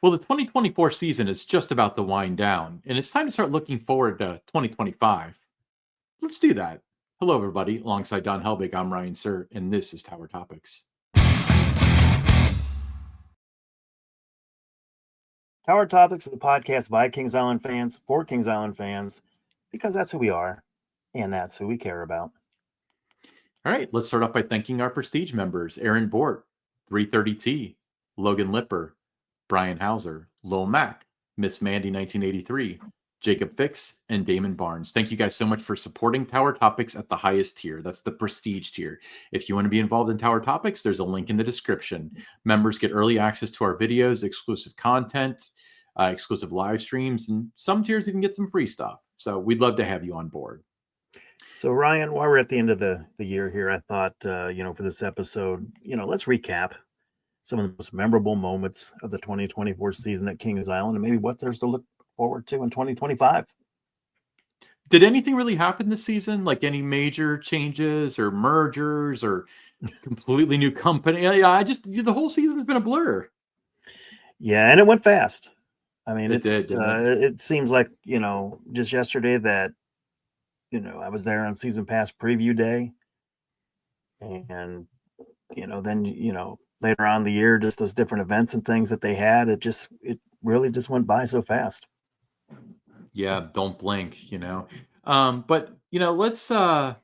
Well, the 2024 season is just about to wind down, and it's time to start looking forward to 2025. Let's do that. Hello, everybody. Alongside Don Helbig, I'm Ryan Sir, and this is Tower Topics. Tower Topics is a podcast by Kings Island fans for Kings Island fans because that's who we are and that's who we care about. All right, let's start off by thanking our Prestige members Aaron Bort, 330T, Logan Lipper, Brian Hauser, Lil Mac, Miss Mandy 1983, Jacob Fix, and Damon Barnes. Thank you guys so much for supporting Tower Topics at the highest tier. That's the Prestige tier. If you want to be involved in Tower Topics, there's a link in the description. Members get early access to our videos, exclusive content, exclusive live streams, and some tiers even get some free stuff. So we'd love to have you on board. So, Ryan, while we're at the end of the year here, I thought, for this episode, let's recap some of the most memorable moments of the 2024 season at Kings Island and maybe what there's to look forward to in 2025. Did anything really happen this season? Like any major changes or mergers or completely new company? Yeah, the whole season's been a blur. Yeah, and it went fast. I mean, It it seems like, just yesterday that, I was there on season pass preview day and, then, later on in the year, just those different events and things that they had, it really just went by so fast. Yeah, don't blink, But let's talk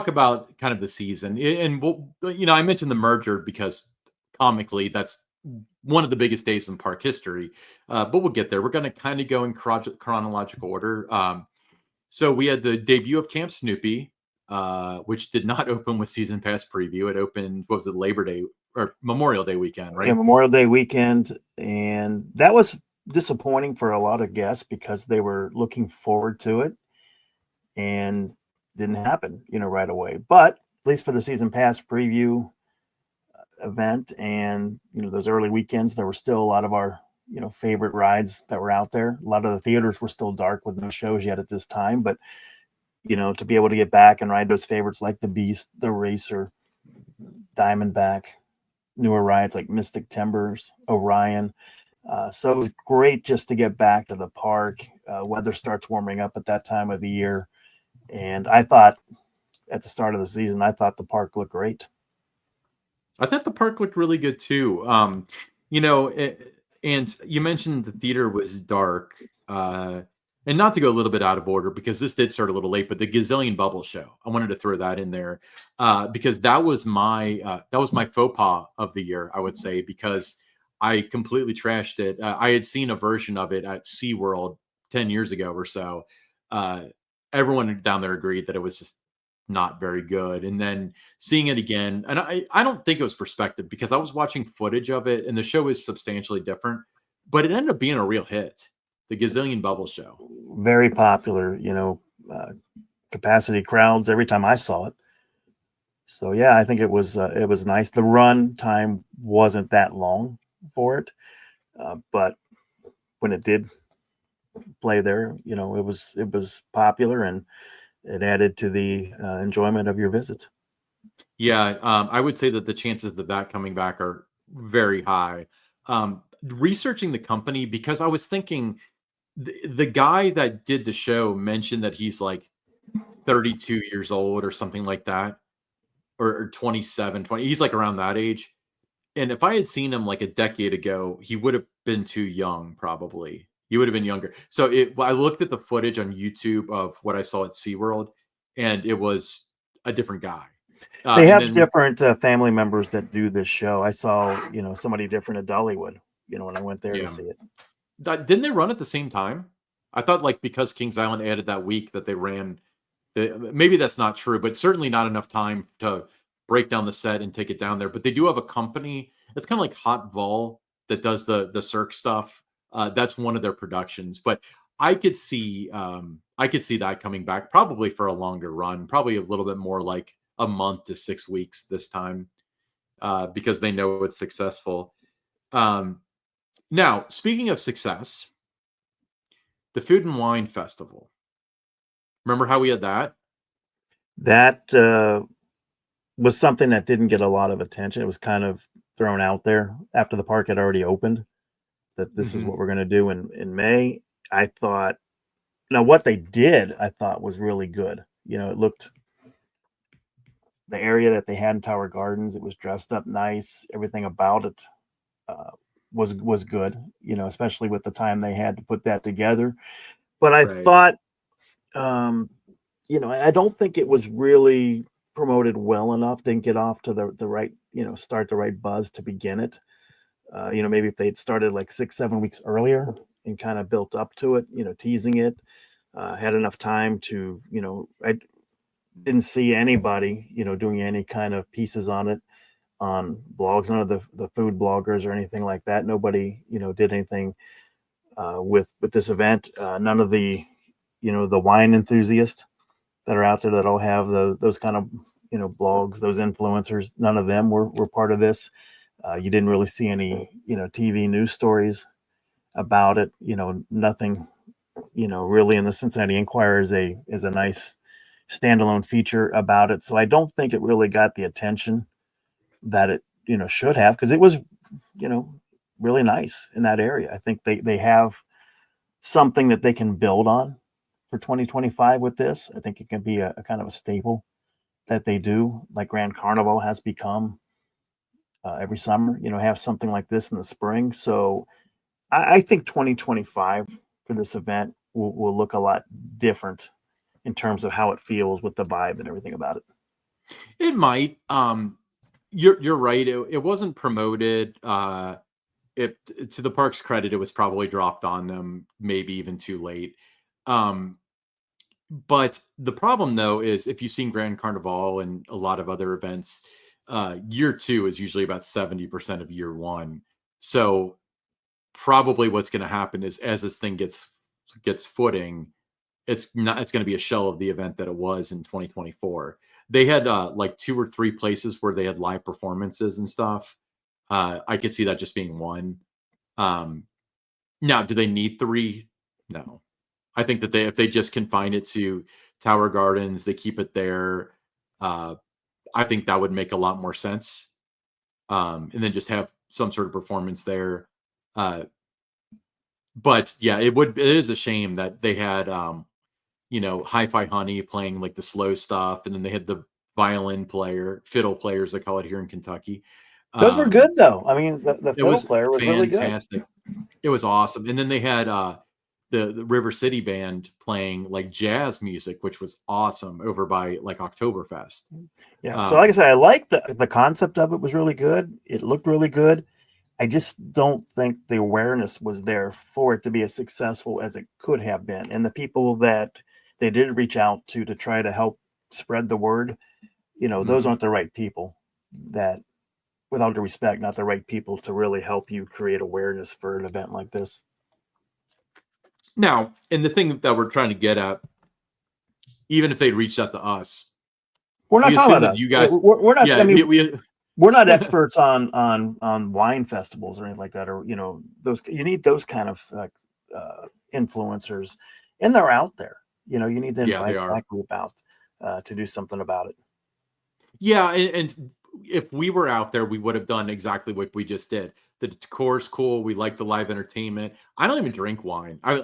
about kind of the season. And I mentioned the merger because comically that's one of the biggest days in park history. But we'll get there. We're going to kind of go in chronological order. So we had the debut of Camp Snoopy, which did not open with season pass preview. It opened, what was it, Labor Day or Memorial Day weekend, right? Yeah, Memorial Day weekend. And that was disappointing for a lot of guests because they were looking forward to it and didn't happen, right away. But at least for the season pass preview event and, those early weekends, there were still a lot of our, favorite rides that were out there. A lot of the theaters were still dark with no shows yet at this time, but to be able to get back and ride those favorites like the Beast, the Racer, Diamondback, newer rides like Mystic Timbers, Orion. So it was great just to get back to the park. Weather starts warming up at that time of the year. And I thought at the start of the season, I thought the park looked great. I thought the park looked really good too. And you mentioned the theater was dark. And not to go a little bit out of order because this did start a little late, but the Gazillion Bubble Show, I wanted to throw that in there because that was my faux pas of the year, I would say, because I completely trashed it. I had seen a version of it at SeaWorld 10 years ago or so. Everyone down there agreed that it was just not very good. And then seeing it again, and I don't think it was perspective because I was watching footage of it and the show is substantially different, but it ended up being a real hit. The Gazillion Bubble Show. Very popular, capacity crowds every time I saw it. So yeah, I think it was nice. The run time wasn't that long for it, but when it did play there, it was popular and it added to the enjoyment of your visit. Yeah, I would say that the chances of that coming back are very high. Researching the company because I was thinking the guy that did the show mentioned that he's like 32 years old or something like that, or 27, 20. He's like around that age. And if I had seen him like a decade ago, he would have been too young, probably. He would have been younger. So I looked at the footage on YouTube of what I saw at SeaWorld, and it was a different guy. They have different family members that do this show. I saw, somebody different at Dollywood, when I went there to see it. Didn't they run at the same time? I thought like because Kings Island added that week that they ran. Maybe that's not true, but certainly not enough time to break down the set and take it down there. But they do have a company. It's kind of like Hot Vol that does the Cirque stuff. That's one of their productions. But I could see that coming back probably for a longer run, probably a little bit more like a month to 6 weeks this time, because they know it's successful. Now, speaking of success, the Food and Wine Festival. Remember how we had that? That was something that didn't get a lot of attention. It was kind of thrown out there after the park had already opened, that this is Hmm. what we're going to do in May. I thought, now what they did, I thought was really good. It looked, the area that they had in Tower Gardens, it was dressed up nice. Everything about it uh, was good. Especially with the time they had to put that together. But I Right. thought, um, I don't think it was really promoted well enough. Didn't get off to the right, start the right buzz to begin it. Maybe if they'd started like 6, 7 weeks earlier and kind of built up to it, teasing it, had enough time to, I didn't see anybody, doing any kind of pieces on it on blogs, none of the food bloggers or anything like that. Nobody, did anything with this event. None of the, the wine enthusiasts that are out there that all have those kind of, blogs, those influencers. None of them were part of this. You didn't really see any, TV news stories about it. Nothing, really in the Cincinnati Enquirer is a nice standalone feature about it. So I don't think it really got the attention that it, should have, because it was, you know, really nice in that area. I think they have something that they can build on for 2025 with this. I think it can be a kind of a staple that they do, like Grand Carnival has become every summer. Have something like this in the spring. So I think 2025 for this event will look a lot different in terms of how it feels with the vibe and everything about it. It might. You're right. It wasn't promoted. It to the park's credit, it was probably dropped on them, maybe even too late. Um, but the problem though is if you've seen Grand Carnival and a lot of other events, year two is usually about 70% of year one. So probably what's going to happen is as this thing gets footing, it's going to be a shell of the event that it was in 2024. They had like two or three places where they had live performances and stuff. I could see that just being one. Um, Now, do they need three? No. I think that if they just confine it to Tower Gardens, they keep it there. Uh, I think that would make a lot more sense. And then just have some sort of performance there. Uh, but yeah, it is a shame that they had Hi-Fi Honey playing like the slow stuff, and then they had the fiddle players they call it here in Kentucky. Those were Um, good though. I mean, the it fiddle was player was really good. fantastic. It was awesome. And then they had the River City band playing like jazz music, which was awesome over by like Oktoberfest. Yeah. So like I Um, said, I like the concept of it was really good. It looked really good. I just don't think the awareness was there for it to be as successful as it could have been. And the people that they did reach out to try to help spread the word, those mhm. aren't the right people that, with all due respect, not the right people to really help you create awareness for an event like this. Now, and the thing that we're trying to get at, even if they'd reached out to us, We're not we talking assume about that us. you guys, We're not. I yeah, we, mean, we we're not experts on wine festivals or anything like that, or those. You need those kind of influencers, and they're out there. You need to yeah, they invite are. that group out to do something about it. Yeah, and if we were out there, we would have done exactly what we just did. The decor's cool. We like the live entertainment. I don't even drink wine. I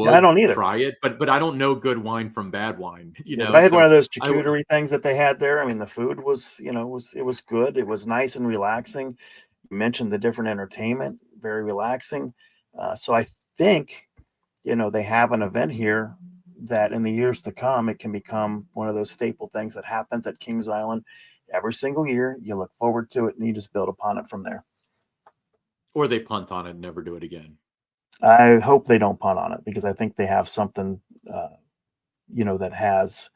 Yeah, I would don't either. try it, but I don't know good wine from bad wine, Yeah, but I had one So of those I w- charcuterie things that they had there. I mean, the food was, it was good. It was nice and relaxing. You mentioned the different entertainment, very relaxing. So I think, they have an event here that in the years to come, it can become one of those staple things that happens at Kings Island every single year. You look forward to it and you just build upon it from there. or they punt on it and never do it again. I hope they don't punt on it because I think they have something, that has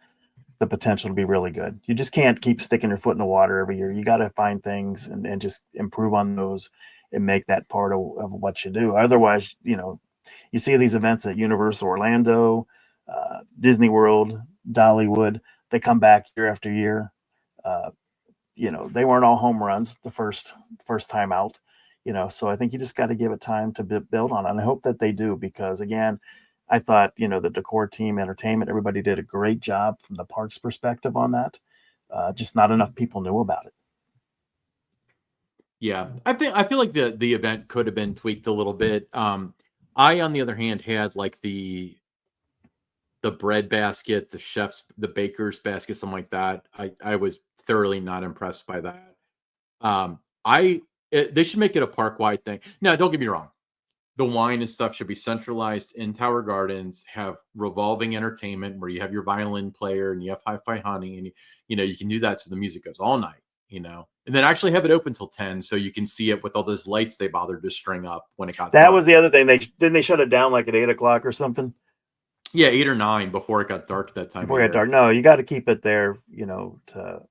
the potential to be really good. You just can't keep sticking your foot in the water every year. You got to find things and just improve on those and make that part of what you do. Otherwise, you see these events at Universal Orlando, Disney World, Dollywood. They come back year after year. Uh, they weren't all home runs the first time out. So I think you just got to give it time to build on it. And I hope that they do because again, I thought the decor team, entertainment, everybody did a great job from the parks perspective on that. Just not enough people knew about it. Yeah, I feel like the event could have been tweaked a little bit. I, on the other hand, had like the bread basket, the baker's basket, something like that. I was thoroughly not impressed by that. They should make it a park wide thing. Now, don't get me wrong. The wine and stuff should be centralized in Tower Gardens, have revolving entertainment where you have your violin player and you have Hi-Fi Honey, and you can do that so the music goes all night, and then actually have it open till 10 so you can see it with all those lights they bothered to string up when it got That dark. was the other thing. They shut it down like at 8 o'clock or something. Yeah, 8 or 9 before it got dark that time. Before it got dark. No, you got to keep it there, to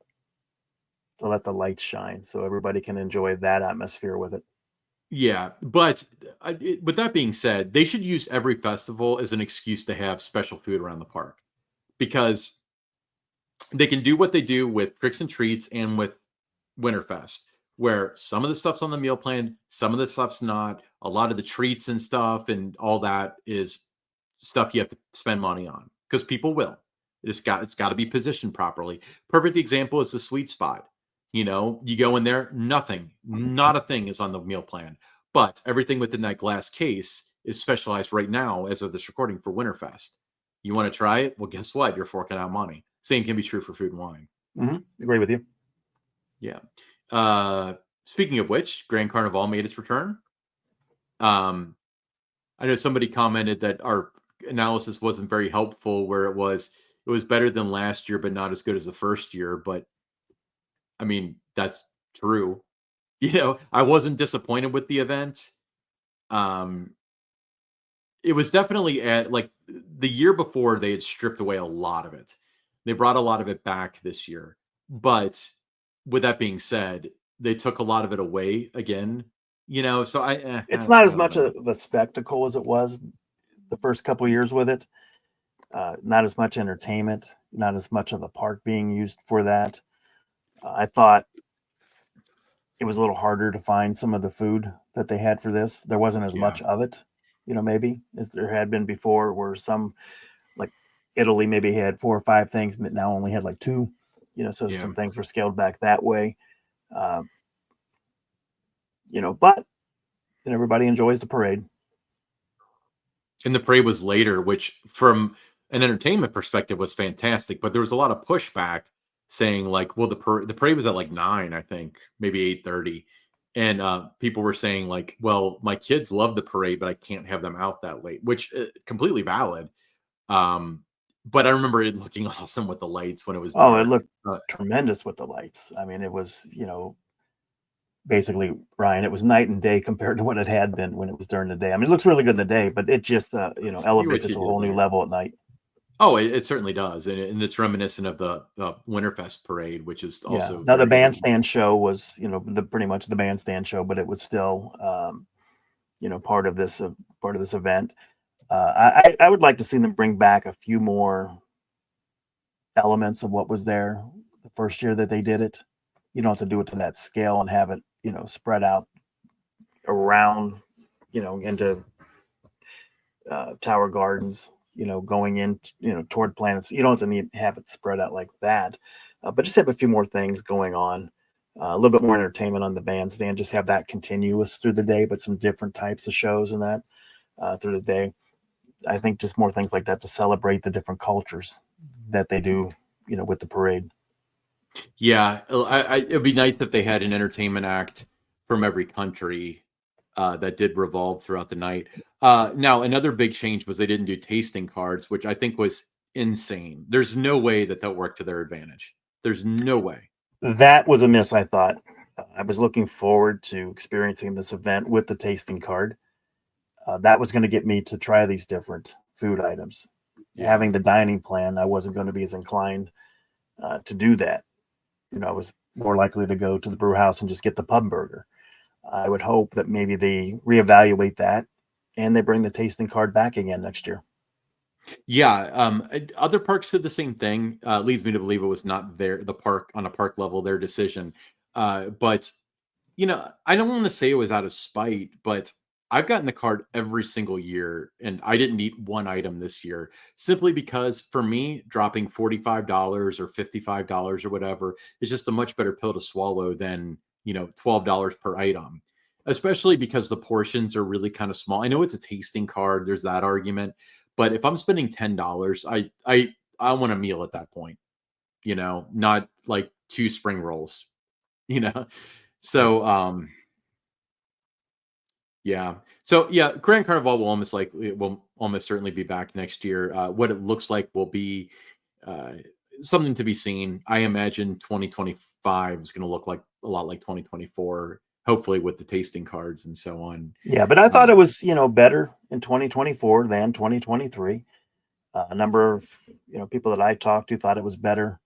let the lights shine so everybody can enjoy that atmosphere with it. Yeah, but with that being said, they should use every festival as an excuse to have special food around the park, because they can do what they do with Tricks and Treats and with Winterfest, where some of the stuff's on the meal plan, some of the stuff's not. A lot of the treats and stuff and all that is stuff you have to spend money on because people will. It's got to be positioned properly. Perfect example is the sweet spot. You go in there, not a thing is on the meal plan, but everything within that glass case is specialized right now as of this recording for Winterfest. You want to try it? Well, guess what? You're forking out money. Same can be true for food and wine. Mm-hmm. Agree with you. Yeah. Speaking of which, Grand Carnival made its return. I know somebody commented that our analysis wasn't very helpful, where it was better than last year, but not as good as the first year. But I mean, that's true. I wasn't disappointed with the event. It was definitely at like the year before they had stripped away a lot of it. They brought a lot of it back this year. But with that being said, they took a lot of it away again. So It's not I as don't much know. of a spectacle as it was the first couple of years with it. Not as much entertainment, not as much of the park being used for that. I thought it was a little harder to find some of the food that they had for this. There wasn't as Yeah. much of it, maybe as there had been before, where some, like Italy, maybe had 4 or 5 things, but now only had like 2. So Yeah. some things were scaled back that way. But everybody enjoys the parade. And the parade was later, which from an entertainment perspective was fantastic. But there was a lot of pushback saying like, well, the parade was at like 9, I think, maybe 8:30. And people were saying like, well, my kids love the parade, but I can't have them out that late, which completely valid. But I remember it looking awesome with the lights when it was Oh, it dark. looked tremendous with the lights. I mean, it was, basically, Ryan, it was night and day compared to what it had been when it was during the day. I mean, it looks really good in the day, but it just, See elevates what it you to a did whole new there. level at night. Oh, it certainly does, and it's reminiscent of the Winterfest parade, which is Yeah. also Now the very good. bandstand show was, pretty much the bandstand show, but it was still, part of this event. I would like to see them bring back a few more elements of what was there the first year that they did it. You don't have to do it to that scale and have it, spread out around, into Tower Gardens, going in, toward planets. You don't have to have it spread out like that, but just have a few more things going on. A little bit more entertainment on the bandstand. Just have that continuous through the day, but some different types of shows and that through the day. I think just more things like that to celebrate the different cultures that they do, with the parade. Yeah, it'd be nice if they had an entertainment act from every country that did revolve throughout the night. Now, another big change was they didn't do tasting cards, which I think was insane. There's no way that work to their advantage. There's no way. That was a miss, I thought. I was looking forward to experiencing this event with the tasting card. That was going to get me to try these different food items. Yeah. Having the dining plan, I wasn't going to be as inclined to do that. I was more likely to go to the brew house and just get the pub burger. I would hope that maybe they reevaluate that and they bring the tasting card back again next year. Yeah, other parks did the same thing. Leads me to believe it was not the park on a park level, their decision. But I don't want to say it was out of spite, but I've gotten the card every single year, and I didn't eat one item this year simply because for me, dropping $45 or $55 or whatever is just a much better pill to swallow than $12 per item, especially because the portions are really kind of small. I know it's a tasting card. There's that argument. But if I'm spending $10, I want a meal at that point, not like 2 spring rolls, you know. Right. So yeah. So yeah, Grand Carnival will almost certainly be back next year. What it looks like will be uh, something to be seen. I imagine 2025 is going to look like a lot like 2024, hopefully with the tasting cards and so on. Yeah, but I thought it Um, was, better in 2024 than 2023. A number of, people that I talked to thought it was better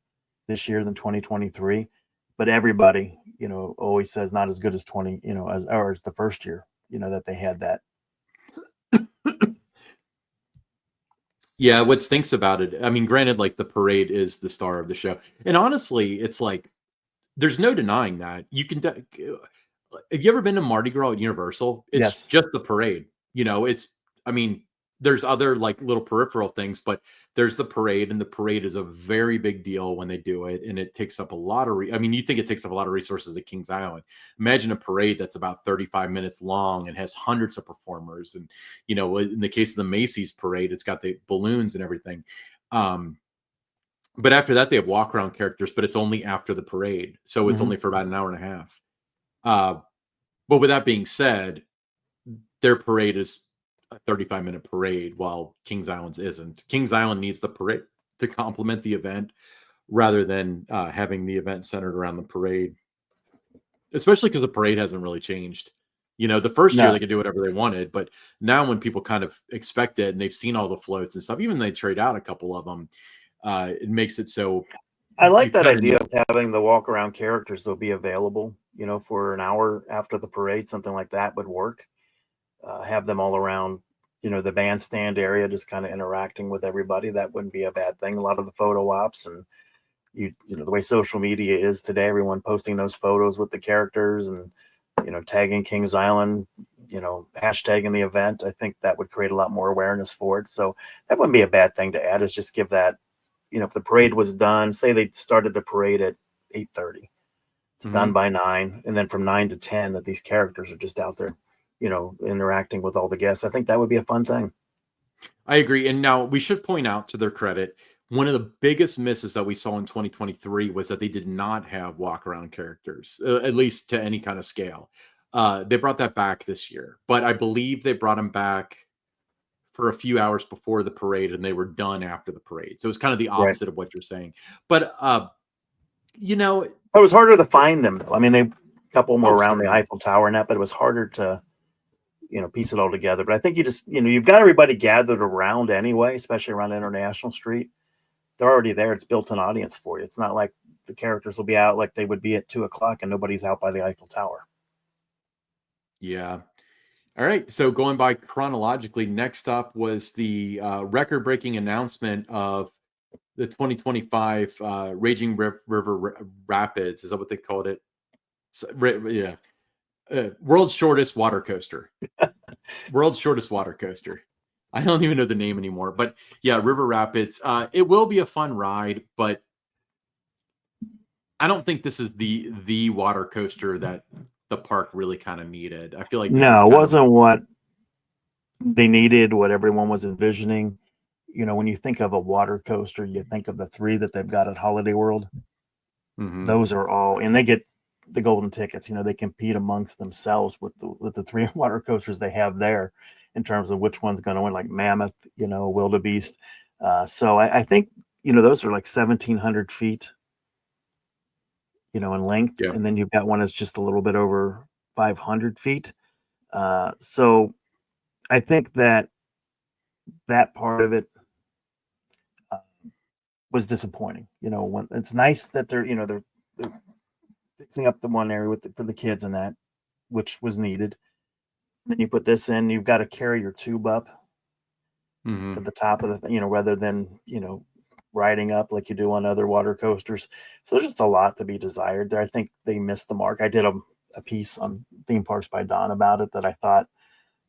this year than 2023, but everybody, always says not as good as 20, as the first year, that they had that. yeah, what stinks about it, I mean, granted, like the parade is the star of the show, and honestly, it's like there's no denying that. Have you ever been to Mardi Gras at Universal? It's Yes. just the parade. I mean, there's other like little peripheral things, but there's the parade, and the parade is a very big deal when they do it, and it takes up a lot of. I mean, you think it takes up a lot of resources at Kings Island. Imagine a parade that's about 35 minutes long and has hundreds of performers, and in the case of the Macy's parade, it's got the balloons and everything. Um, but after that, they have walk around characters, but it's only after the parade, so it's Hmm. only for about an hour and a half. Uh, but with that being said, their parade is a 35-minute parade, while Kings Island's isn't. Kings Island needs the parade to complement the event rather than having the event centered around the parade, especially because the parade hasn't really changed. The first year No, they could do whatever they wanted, but now when people kind of expect it and they've seen all the floats and stuff, even they trade out a couple of them, it makes it so I like you that kind of idea of having the walk around characters though be available, for an hour after the parade. Something like that would work. Have them all around, the bandstand area, just kind of interacting with everybody. That wouldn't be a bad thing. A lot of the photo ops and the way social media is today, everyone posting those photos with the characters and tagging Kings Island, hashtagging the event. I think that would create a lot more awareness for it. So that wouldn't be a bad thing to add. Is just give that, if the parade was done, say they started the parade at 8:30, it's done Mhm. by 9, and then from 9 to 10 that these characters are just out there, interacting with all the guests. I think that would be a fun thing. I agree. And now we should point out to their credit, one of the biggest misses that we saw in 2023 was that they did not have walk around characters, at least to any kind of scale. They brought that back this year, but I believe they brought them back for a few hours before the parade and they were done after the parade. So it's kind of the Right. opposite of what you're saying. But, you know, But it was harder to find them though. I mean, they a couple more oh, around the certainly. Eiffel Tower and that, but it was harder to, piece it all together. But I think you just, you've got everybody gathered around anyway, especially around International Street. They're already there. It's built an audience for you. It's not like the characters will be out like they would be at 2 o'clock and nobody's out by the Eiffel Tower. Yeah. All right. So going by chronologically, next up was the record breaking announcement of the 2025 Raging Rapids. Is that what they called it? Yeah. World's shortest water coaster. World's shortest water coaster. I don't even know the name anymore, but yeah, River Rapids. It will be a fun ride, but I don't think this is the water coaster that the park really kind of needed. I feel like this is No, it kind of wasn't what they needed, what everyone was envisioning. When you think of a water coaster, you think of the three that they've got at Holiday World. mhm. Those are all, and they get the golden tickets. They compete amongst themselves with the three water coasters they have there in terms of which one's going to win, like Mammoth, Wildebeest. So I think those are like 1,700 feet, in length, Yeah. and then you've got one that's just a little bit over 500 feet. So I think that part of it uh, was disappointing. When it's nice that they're fixing up the one area for the kids and that, which was needed. Then you put this in, you've got to carry your tube up to Mhm. the top of the thing, rather than, riding up like you do on other water coasters. So there's just a lot to be desired there. I think they missed the mark. I did a piece on Theme Parks by Don about it that I thought,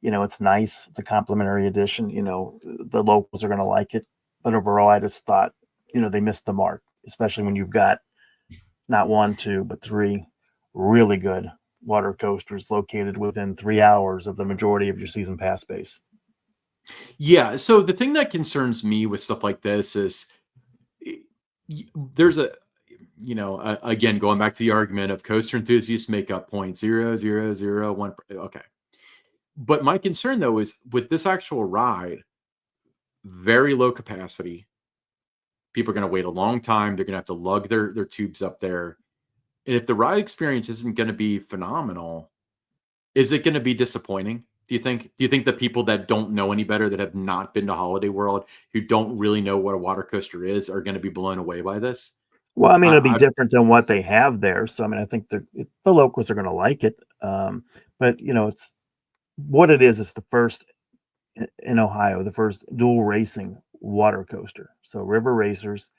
it's nice. It's a complimentary edition. The locals are going to like it. But overall, I just thought, they missed the mark, especially when you've got not one, two, but three really good water coasters located within 3 hours of the majority of your season pass base. Yeah. So the thing that concerns me with stuff like this is y- there's a, again, going back to the argument of coaster enthusiasts make up 0.0001. Okay. But my concern though is with this actual ride, very low capacity. People are going to wait a long time. They're going to have to lug their tubes up there. And if the ride experience isn't going to be phenomenal, is it going to be disappointing? Do you think? Do you think the people that don't know any better, that have not been to Holiday World, who don't really know what a water coaster is, are going to be blown away by this? Well, I mean, it'll be I different than what they have there. So, I mean, I think the locals are going to like it. But it's what it is. It's the first in Ohio, the first dual racing water coaster. So, River Racers.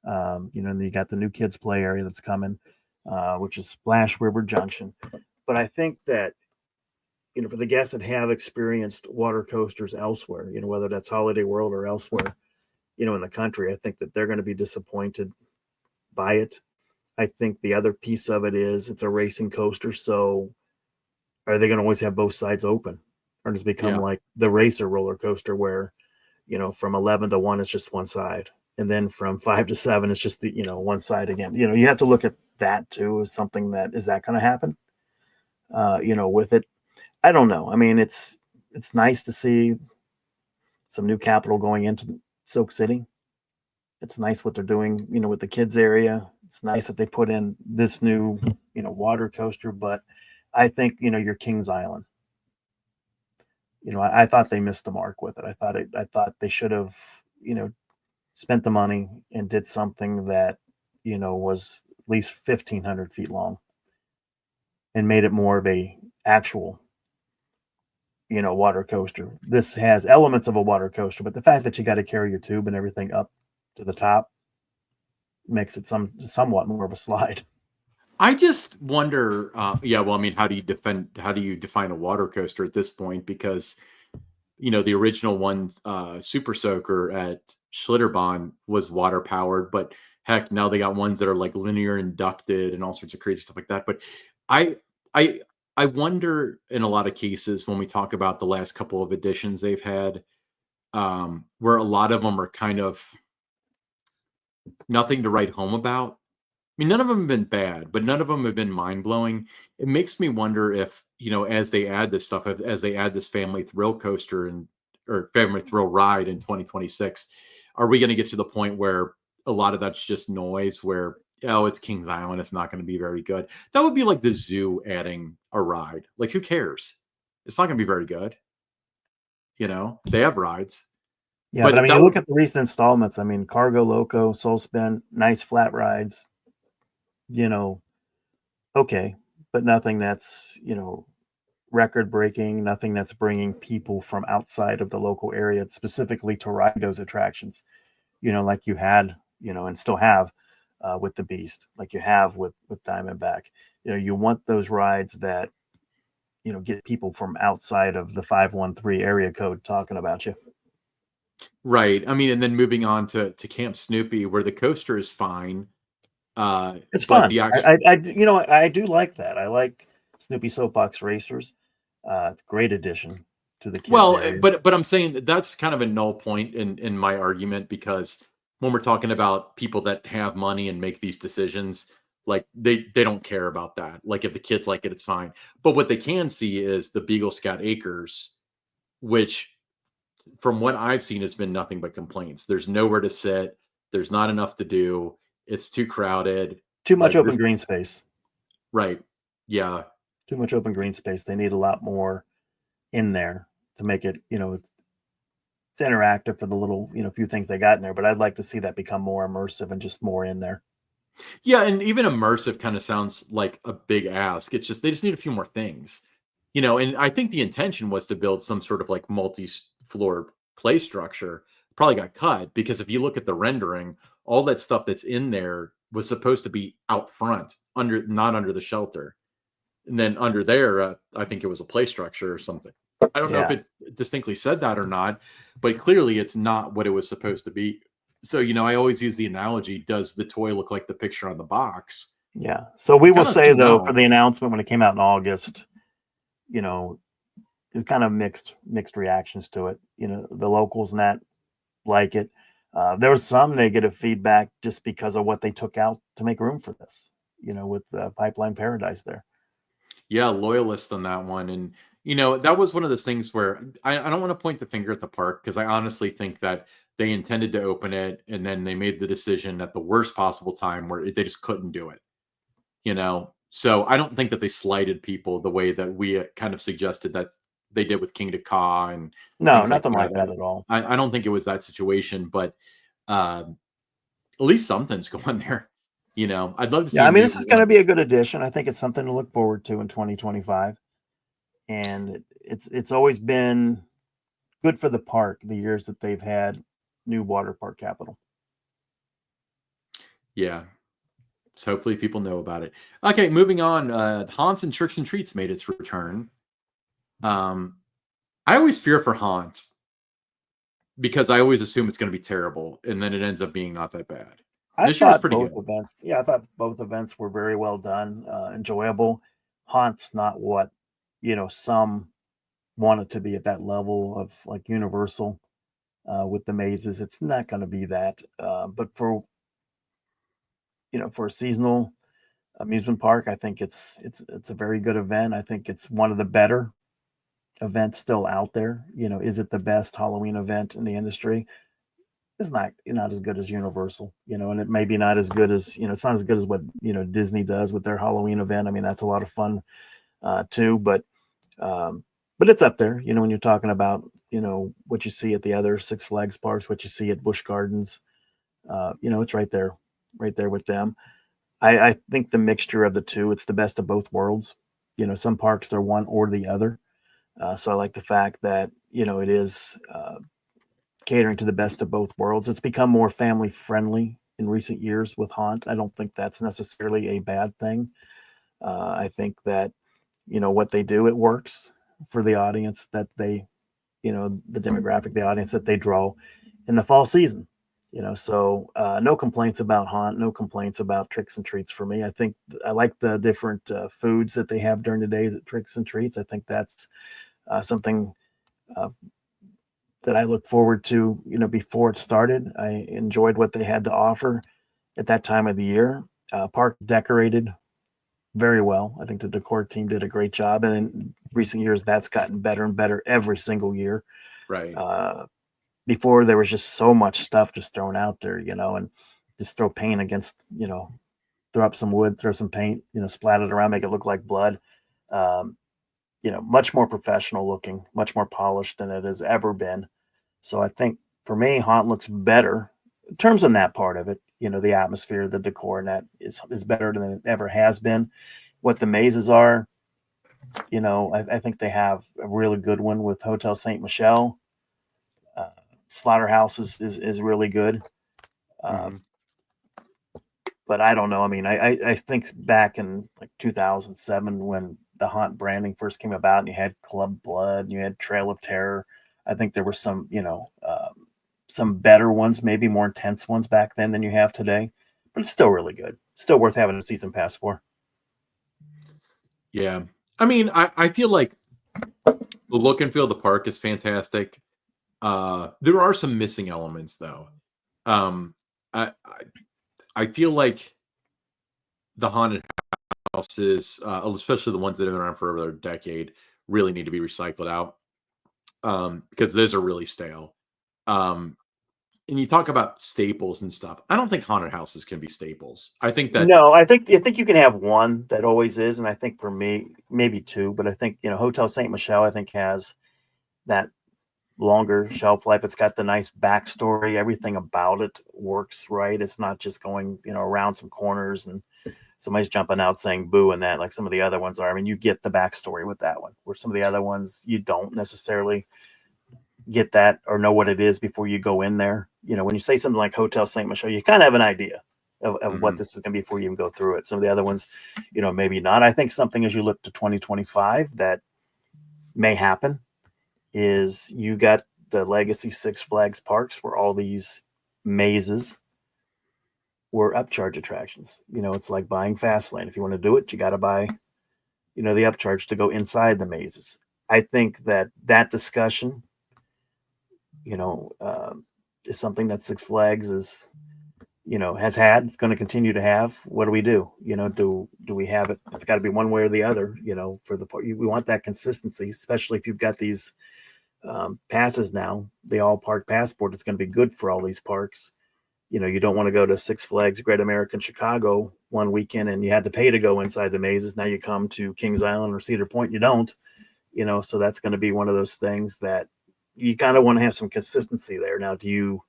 And you got the new kids play area that's coming, which is Splash River Junction. But I think that for the guests that have experienced water coasters elsewhere, whether that's Holiday World or elsewhere, in the country, I think that they're going to be disappointed by it. I think the other piece of it is it's a racing coaster, so are they going to always have both sides open, or does it become Yeah. like the racer roller coaster where from 11 to 1 it's just one side, and then from 5 to 7 it's just the one side again. You have to look at that too as something that is that going to happen. With it, I don't know. I mean, it's nice to see some new capital going into Silk City. It's nice what they're doing, with the kids area. It's nice that they put in this new, water coaster. But I think, your Kings Island. I thought they missed the mark with it. I thought they should have, spent the money and did something that, was at least 1,500 feet long and made it more of a actual, water coaster. This has elements of a water coaster, but the fact that you got to carry your tube and everything up to the top makes it somewhat more of a slide. I just wonder. Yeah. Well, I mean, how do you defend? How do you define a water coaster at this point? Because the original one, Super Soaker at Schlitterbahn, was water powered, but heck, now they got ones that are like linear inducted and all sorts of crazy stuff like that. But I, I, I wonder in a lot of cases when we talk about the last couple of editions they've had, where a lot of them are kind of nothing to write home about. I mean, none of them have been bad, but none of them have been mind blowing. It makes me wonder if, as they add this stuff, as they add this family thrill coaster or family thrill ride in 2026, are we going to get to the point where a lot of that's just noise? Where it's Kings Island, it's not going to be very good. That would be like the zoo adding a ride. Like, who cares? It's not going to be very good. They have rides, Yeah, but I but mean, that you look would at the recent installments. I mean, Cargo Loco, Soul Spin, nice flat rides. You know, okay, but nothing that's record breaking. Nothing that's bringing people from outside of the local area specifically to ride those attractions. Like you had, and still have with the Beast, like you have with Diamondback. You want those rides that get people from outside of the 513 area code talking about you. right. I mean, and then moving on to Camp Snoopy, where the coaster is fine. It's But fun. the actual I do like that. I like Snoopy Soapbox Racers. It's a great addition to the kids well, area. but I'm saying that's kind of a null point in my argument, because when we're talking about people that have money and make these decisions, like they don't care about that. Like, if the kids like it, it's fine. But what they can see is the Beagle Scout Acres, which from what I've seen has been nothing but complaints. There's nowhere to sit. There's not enough to do. It's too crowded. Too much Like open this, green space. right? Yeah. Too much open green space. They need a lot more in there to make it, it's interactive for the little, few things they got in there. But I'd like to see that become more immersive and just more in there. Yeah, and even immersive kind of sounds like a big ask. It's just they just need a few more things. And I think the intention was to build some sort of like multi-floor play structure. Probably got cut because if you look at the rendering, all that stuff that's in there was supposed to be out front, not under the shelter. And then under there, I think it was a play structure or something. I don't know if Yeah. it distinctly said that or not, but clearly it's not what it was supposed to be. So, I always use the analogy: does the toy look like the picture on the box, Yeah. So we will Kind of say think though, for no. the announcement when it came out in August, you know, it was kind of mixed reactions to it. You know, the locals and that like it. There was some negative feedback just because of what they took out to make room for this. You know, with Pipeline Paradise there. Yeah, loyalist on that one. And, that was one of those things where I don't want to point the finger at the park because I honestly think that they intended to open it and then they made the decision at the worst possible time where they just couldn't do it, you know? So I don't think that they slighted people the way that we kind of suggested that they did with King Ka and No, things like nothing that. like that at all. I don't think it was that situation, but at least something's going there. I'd love to Yeah, see I a mean, new this is going to one. be a good addition. I think it's something to look forward to in 2025, and it's always been good for the park the years that they've had new water park capital. Yeah. So hopefully people know about it. Okay, moving on. Haunts and Tricks and Treats made its return. Um, I always fear for Haunt because I always assume it's going to be terrible, and then it ends up being not that bad. I This year was thought pretty both good. events, yeah, I thought both events were very well done, enjoyable. Haunt's not what some want it to be at that level of like Universal with the mazes. It's not going to be that, but for a seasonal amusement park, I think it's a very good event. I think it's one of the better events still out there. Is it the best Halloween event in the industry? It's not as good as Universal, and it may be not as good as it's not as good as what Disney does with their Halloween event. I mean, that's a lot of fun too, um, but it's up there. When you're talking about what you see at the other Six Flags parks, what you see at Busch Gardens, it's right there with them. I think the mixture of the two, it's the best of both worlds. Some parks they're one or the other. So I like the fact that it is catering to the best of both worlds. It's become more family friendly in recent years with Haunt. I don't think that's necessarily a bad thing. I think that what they do, it works for the audience that they, the demographic, the audience that they draw in the fall season. So no complaints about Haunt, no complaints about Tricks and Treats for me. I think I like the different foods that they have during the days at Tricks and Treats. I think that's something uh, that I look forward to, before it started. I enjoyed what they had to offer at that time of the year. Park decorated very well. I think the decor team did a great job. And in recent years, that's gotten better and better every single year. Right. Uh, Before there was just so much stuff just thrown out there, and just throw paint against, throw up some wood, throw some paint, splat it around, make it look like blood. Um, much more professional looking, much more polished than it has ever been. So I think for me, Haunt looks better in terms of that part of it. The atmosphere, the decor, and that is better than it ever has been. What the mazes are, I think they have a really good one with Hotel Saint Michelle. Uh, Slaughterhouse is really good. Uh, Hmm. but I don't know. I mean, I think back in like 2007 when the Haunt branding first came about, and you had Club Blood, and you had Trail of Terror. I think there were some better ones, maybe more intense ones back then than you have today. But it's still really good. Still worth having a season pass for. Yeah. I mean, I feel like the look and feel of the park is fantastic. There are some missing elements though. Um, I feel like the haunted houses, especially the ones that have been around for over a decade, really need to be recycled out because those are really stale. Um, and you talk about staples and stuff. I don't think haunted houses can be staples. I think that No, I think you can have one that always is, and I think for me maybe two, but I think Hotel Saint Michelle I think has that longer shelf life. It's got the nice backstory. Everything about it works right. It's not just going around some corners and somebody's jumping out saying boo and that like some of the other ones are. I mean, you get the backstory with that one, where some of the other ones you don't necessarily get that or know what it is before you go in there. When you say something like Hotel Saint Michelle, you kind of have an idea of what mhm. this is going to be before you even go through it. Some of the other ones, maybe not. I think something as you look to 2025 that may happen is you got the legacy Six Flags parks where all these mazes were upcharge attractions. It's like buying Fastlane. If you want to do it, you got to buy, the upcharge to go inside the mazes. I think that discussion, is something that Six Flags has had. It's going to continue to have. What do we do? Do we have it? It's got to be one way or the other. For the we want that consistency, especially if you've got these passes now. The all park passport. It's going to be good for all these parks. You don't want to go to Six Flags Great American Chicago one weekend and you had to pay to go inside the mazes. Now you come to Kings Island or Cedar Point, you don't. So that's going to be one of those things that you kind of want to have some consistency there. Now, the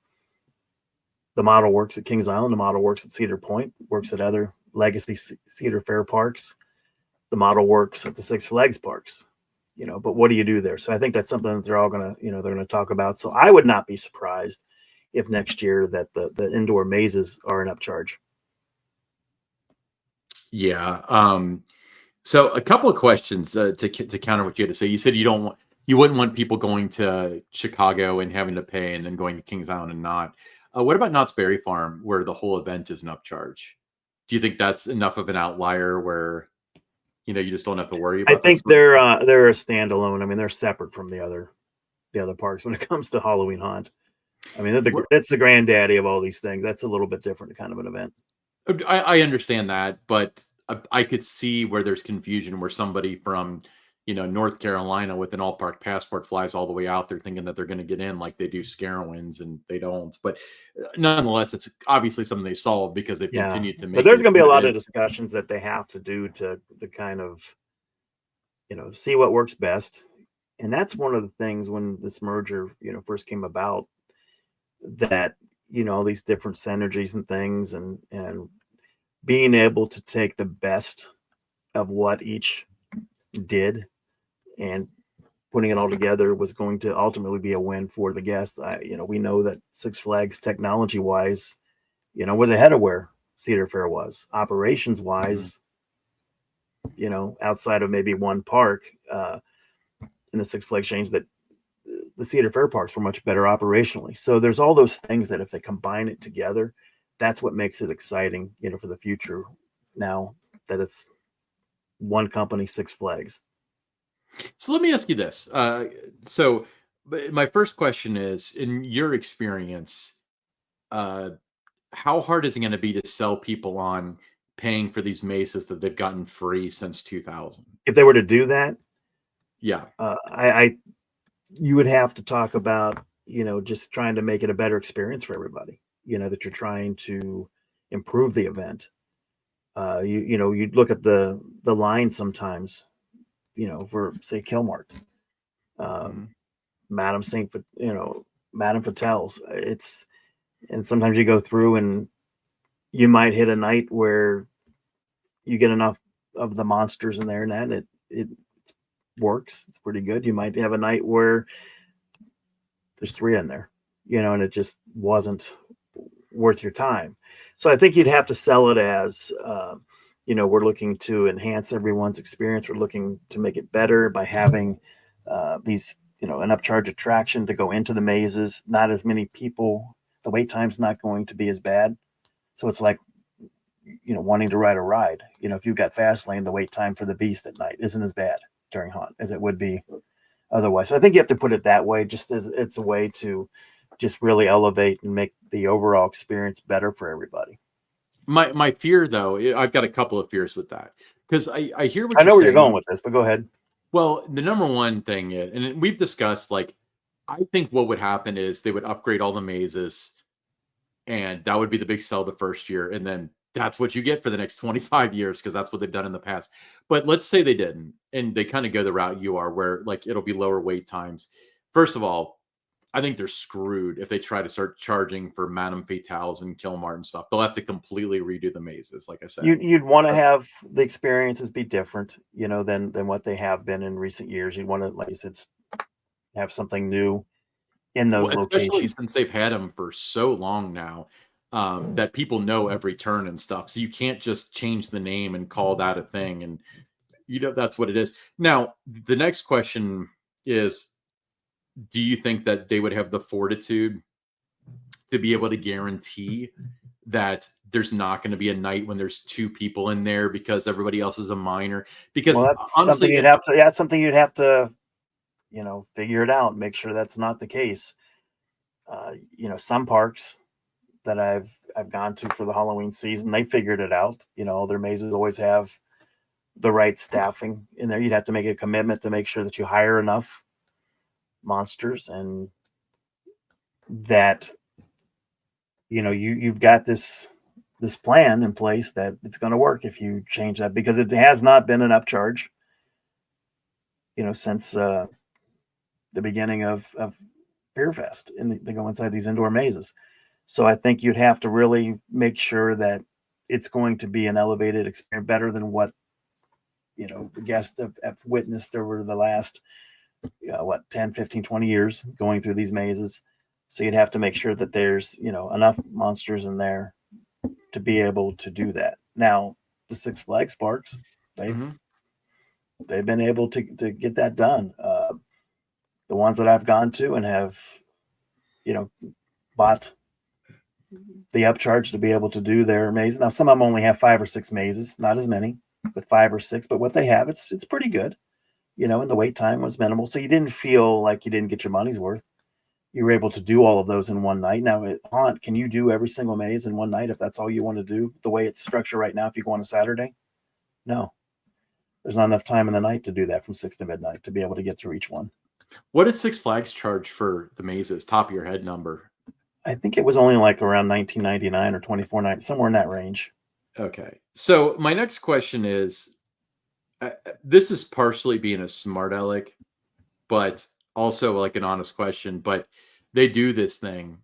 model works at Kings Island, the model works at Cedar Point, works at other legacy Cedar Fair parks. The model works at the Six Flags parks, but what do you do there? So I think that's something that they're all going to, they're going to talk about. So I would not be surprised if next year that the indoor mazes are an upcharge. Yeah. So a couple of questions to counter what you had to say. You said you wouldn't want people going to Chicago and having to pay and then going to Kings Island and not. What about Knott's Berry Farm, where the whole event is an upcharge? Do you think that's enough of an outlier where, you just don't have to worry about? I think they're a standalone. I mean, they're separate from the other parks when it comes to Halloween Haunt. I mean, that's the granddaddy of all these things. That's a little bit different kind of an event. I understand that, but I could see where there's confusion where somebody from, North Carolina with an all park passport flies all the way out there thinking that they're going to get in like they do Scarowinds, and they don't. But nonetheless, it's obviously something they solved because they've continued to make. But there's going to be a lot of discussions that they have to do to kind of, see what works best. And that's one of the things when this merger, first came about, that, all these different synergies and things and being able to take the best of what each did and putting it all together was going to ultimately be a win for the guest. We know that Six Flags technology wise, was ahead of where Cedar Fair was operations wise, outside of maybe one park in the Six Flags change, that the Cedar Fair parks were much better operationally. So there's all those things that if they combine it together, that's what makes it exciting, for the future. Now that it's one company, Six Flags. So let me ask you this. So my first question is, in your experience, how hard is it going to be to sell people on paying for these mazes that they've gotten free since 2000? If they were to do that, yeah, you would have to talk about, just trying to make it a better experience for everybody, that you're trying to improve the event. You'd look at the line sometimes, for say Kilmart, Madame Fattel's. And sometimes you go through and you might hit a night where you get enough of the monsters in there and it works. It's pretty good. You might have a night where there's 3 in there, and it just wasn't worth your time. So I think you'd have to sell it as, we're looking to enhance everyone's experience. We're looking to make it better by having these, an upcharge attraction to go into the mazes. Not as many people. The wait time's not going to be as bad. So it's like, wanting to ride a ride. If you've got Fastlane, the wait time for the Beast at night isn't as bad during Haunt as it would be otherwise. So I think you have to put it that way, just as it's a way to just really elevate and make the overall experience better for everybody. My fear, though, I've got a couple of fears with that, because I hear what I know where saying. you're going with this, but go ahead. Well, the number one thing is, and we've discussed, like, I think what would happen is they would upgrade all the mazes, and that would be the big sell the first year, and then that's what you get for the next 25 years, because that's what they've done in the past. But let's say they didn't, and they kind of go the route you are, where like it'll be lower wait times. First of all, I think they're screwed if they try to start charging for Madame Fatales and Kilmart and stuff. They'll have to completely redo the mazes, like I said. You'd want to have the experiences be different, than what they have been in recent years. You'd want to, like you said, have something new in those locations. Especially since they've had them for so long now, that people know every turn and stuff. So you can't just change the name and call that a thing. And, that's what it is. Now, the next question is, do you think that they would have the fortitude to be able to guarantee that there's not going to be a night when there's 2 people in there because everybody else is a minor? Because Well, that's something honestly, you'd have to. Yeah, that's something you'd have to, figure it out. Make sure that's not the case. Some parks that I've gone to for the Halloween season, they figured it out. Their mazes always have the right staffing in there. You'd have to make a commitment to make sure that you hire enough monsters, and that you've got this plan in place that it's going to work if you change that, because it has not been an upcharge since the beginning of Fearfest, and they go inside these indoor mazes. So I think you'd have to really make sure that it's going to be an elevated experience, better than what the guests have witnessed over the last 10, 15, 20 years going through these mazes. So you'd have to make sure that there's enough monsters in there to be able to do that. Now, the Six Flags parks, they've been able to get that done. The ones that I've gone to and have bought the upcharge to be able to do their mazes. Now, some of them only have 5 or 6 mazes, not as many, but 5 or 6. But what they have, it's pretty good, and the wait time was minimal, so you didn't feel like you didn't get your money's worth. You were able to do all of those in one night. Now at Haunt, can you do every single maze in one night if that's all you want to do? The way it's structured right now, if you go on a Saturday, no, there's not enough time in the night to do that from 6 to midnight to be able to get through each one. What does Six Flags charge for the mazes? Top of your head number? I think it was only like around $19.99 or $24.99, somewhere in that range. Okay. So my next question is, this is partially being a smart aleck, but also like an honest question. But they do this thing.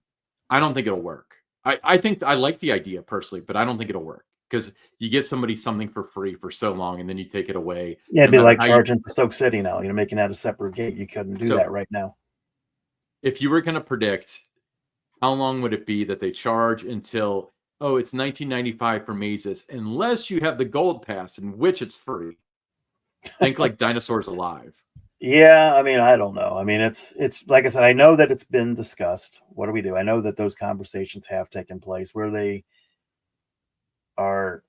I don't think it'll work. I think I like the idea personally, but I don't think it'll work, because you give somebody something for free for so long and then you take it away. Yeah, it'd be like charging for Stoke City now, making that a separate gate. You couldn't do that right now. If you were going to predict, how long would it be that they charge until, it's $19.95 for mazes, unless you have the gold pass, in which it's free? Think like Dinosaurs Alive. Yeah, I don't know. It's like I said, I know that it's been discussed. What do we do? I know that those conversations have taken place. Where they are,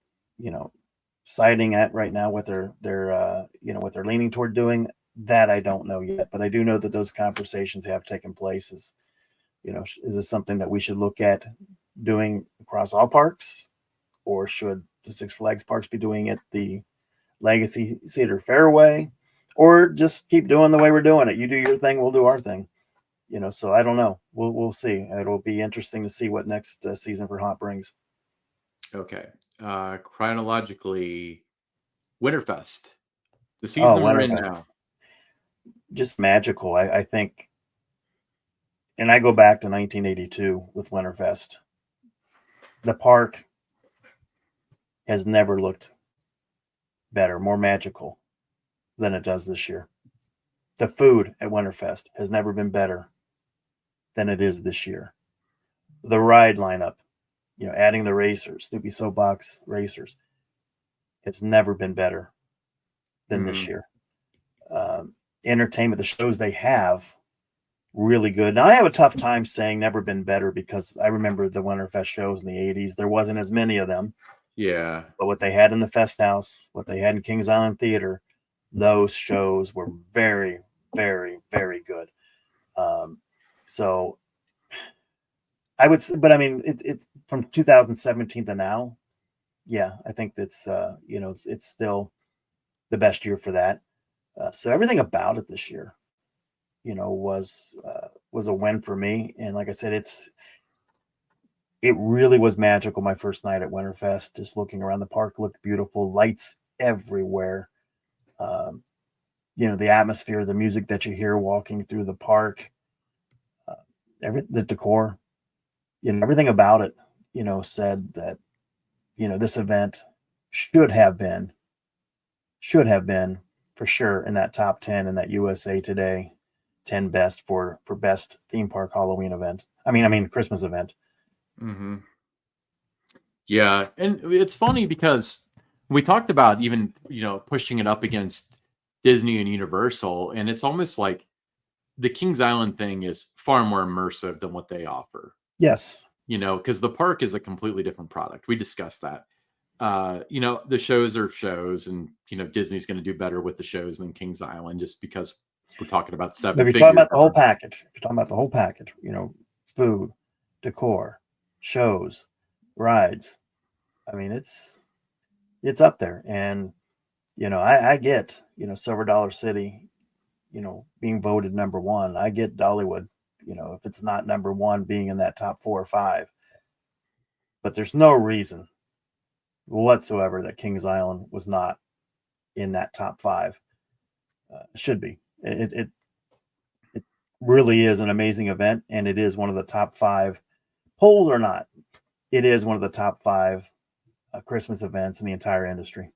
siding at right now, what they're what they're leaning toward doing, that I don't know yet. But I do know that those conversations have taken place. Is this something that we should look at doing across all parks, or should the Six Flags parks be doing it the Legacy Cedar Fairway, or just keep doing the way we're doing it? You do your thing, we'll do our thing. So I don't know. We'll see. It'll be interesting to see what next season for Haunt brings. Okay. Chronologically, Winterfest, the season we're in now. Just magical, I think. And I go back to 1982 with Winterfest. The park has never looked better, more magical than it does this year. The food at Winterfest has never been better than it is this year. The ride lineup, adding the racers, Snoopy Soapbox racers, it's never been better than this year. Entertainment, the shows they have, really good. Now, I have a tough time saying never been better, because I remember the Winterfest shows in the 80s. There wasn't as many of them. Yeah. But what they had in the Fest House, what they had in Kings Island Theater, those shows were very, very, very good. So I would, but it's from 2017 to now. Yeah, I think that's, it's still the best year for that. So everything about it this year, was a win for me. And like I said, it really was magical. My first night at Winterfest, just looking around the park, looked beautiful, lights everywhere. The atmosphere, the music that you hear walking through the park, the decor, everything about it, said that, this event should have been for sure in that top 10 in that USA Today 10 best for best theme park Halloween event. Christmas event. Mm-hmm. Yeah. And it's funny because we talked about even, pushing it up against Disney and Universal, and it's almost like the Kings Island thing is far more immersive than what they offer. Yes. because the park is a completely different product. We discussed that. The shows are shows, and Disney's going to do better with the shows than Kings Island, just because we're talking about But if seven you're talking figures. about the whole package, if you're talking about the whole package, food, decor, shows, rides, I mean, it's up there. And I get Silver Dollar City, being voted number one. I get Dollywood, if it's not number one, being in that top 4 or 5. But there's no reason whatsoever that Kings Island was not in that top 5. It should be. It really is an amazing event, and it is one of the top 5, polled or not. It is one of the top 5 Christmas events in the entire industry.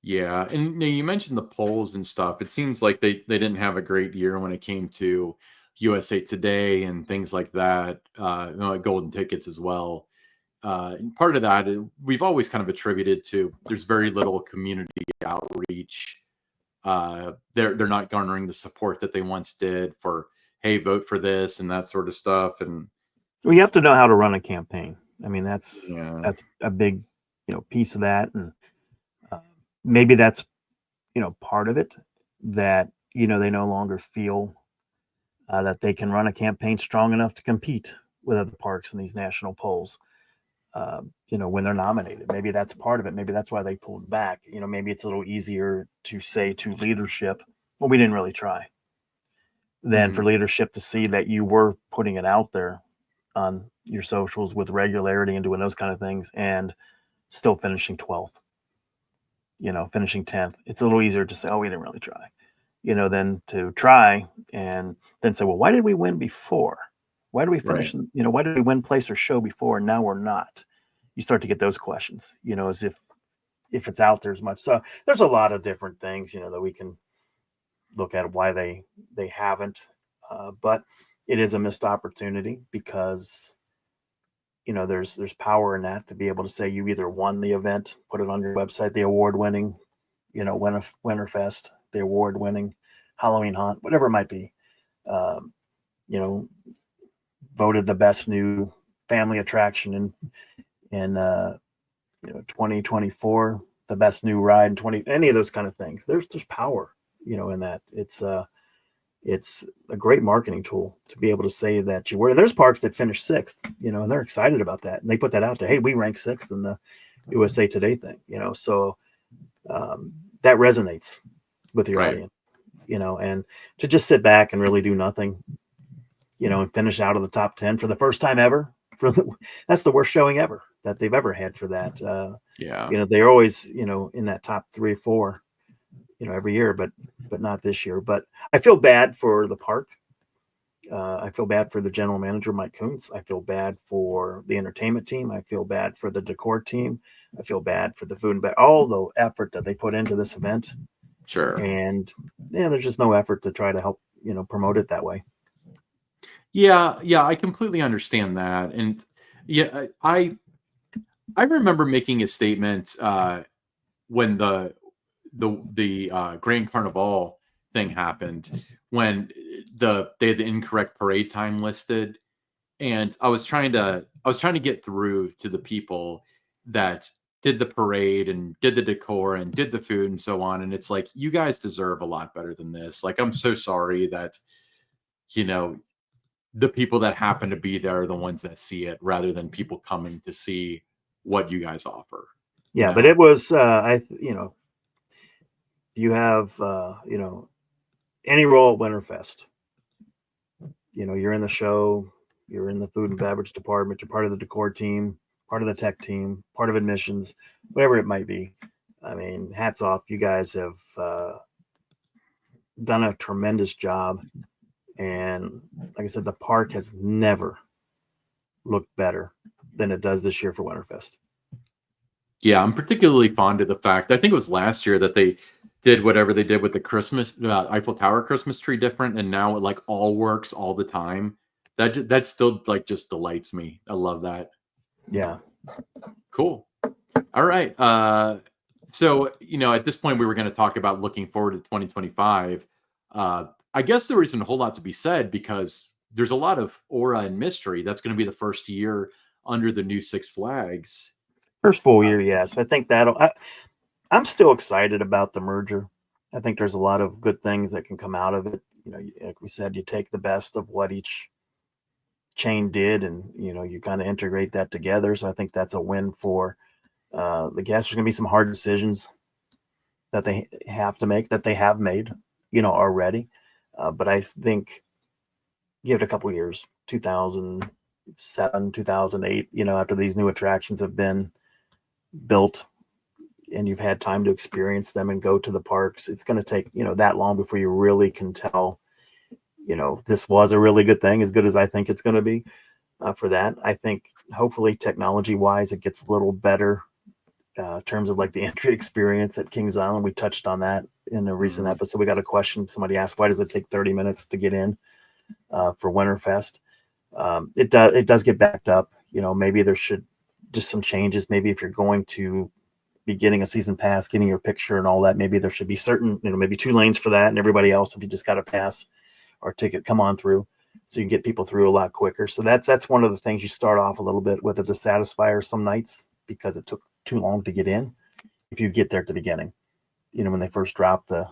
Yeah, and you mentioned the polls and stuff. It seems like they didn't have a great year when it came to USA Today and things like that. Like golden tickets as well. And part of that, we've always kind of attributed to there's very little community outreach. They're not garnering the support that they once did for, hey, vote for this and that sort of stuff. And Well, you have to know how to run a campaign. I mean, that's yeah, a big piece of that, and maybe that's part of it, that they no longer feel that they can run a campaign strong enough to compete with other parks in these national polls. When they're nominated, maybe that's part of it. Maybe that's why they pulled back. Maybe it's a little easier to say to leadership, well, we didn't really try, than for leadership to see that you were putting it out there on your socials with regularity and doing those kind of things, and still finishing 12th, finishing 10th. It's a little easier to say, oh, we didn't really try, than to try and then say, well, why did we win before? Why did we finish? right. Why did we win place or show before, and now we're not? You start to get those questions, as if it's out there as much. So there's a lot of different things, that we can look at why they haven't. But it is a missed opportunity, because there's power in that, to be able to say you either won the event, put it on your website, the award-winning, Winterfest, the award-winning Halloween Haunt, whatever it might be. You know, voted the best new family attraction in 2024, the best new ride in 20, any of those kind of things. There's power, in that. It's a great marketing tool to be able to say that you were. And there's parks that finished 6th, and they're excited about that, and they put that out there. Hey, we ranked 6th in the USA Today thing, so that resonates with your Right. audience, and to just sit back and really do nothing, and finish out of the top 10 for the first time ever. That's the worst showing ever that they've ever had for that. Yeah. They're always, in that top 3 or 4, every year, but not this year. But I feel bad for the park. I feel bad for the general manager, Mike Kuntz. I feel bad for the entertainment team. I feel bad for the decor team. I feel bad for the food and all the effort that they put into this event. Sure. And there's just no effort to try to help, promote it that way. Yeah, I completely understand that. And yeah, I remember making a statement when the Grand Carnival thing happened, when they had the incorrect parade time listed, and I was trying to get through to the people that did the parade and did the decor and did the food and so on, and it's like, you guys deserve a lot better than this. Like, I'm so sorry that the people that happen to be there are the ones that see it, rather than people coming to see what you guys offer. Yeah, but it was you have any role at Winterfest, you're in the show, you're in the food and beverage department, you're part of the decor team, part of the tech team, part of admissions, whatever it might be. I mean, hats off. You guys have done a tremendous job. And like I said, the park has never looked better than it does this year for Winterfest. Yeah, I'm particularly fond of the fact, I think it was last year, that they did whatever they did with the Christmas Eiffel Tower Christmas tree different, and now it like all works all the time. That still like just delights me. I love that. Yeah. Cool. All right. So at this point we were going to talk about looking forward to 2025. I guess there isn't a whole lot to be said, because there's a lot of aura and mystery. That's going to be the first year under the new Six Flags. First full year, yes. I think I'm still excited about the merger. I think there's a lot of good things that can come out of it. Like we said, you take the best of what each chain did, and you kind of integrate that together. So I think that's a win for the guests. There's going to be some hard decisions that they have to make, that they have made, already. But I think give it a couple years, 2007, 2008, after these new attractions have been built and you've had time to experience them and go to the parks, it's going to take, that long before you really can tell, this was a really good thing, as good as I think it's going to be for that. I think hopefully technology wise, it gets a little better in terms of like the entry experience at Kings Island. We touched on that in a recent episode. We got a question. Somebody asked, why does it take 30 minutes to get in for Winterfest? It does get backed up. Maybe there should just some changes. Maybe if you're going to be getting a season pass, getting your picture and all that, maybe there should be certain, maybe 2 lanes for that, and everybody else, if you just got a pass or ticket, come on through, so you can get people through a lot quicker. So that's one of the things you start off a little bit with a dissatisfier some nights, because it took too long to get in. If you get there at the beginning, when they first drop the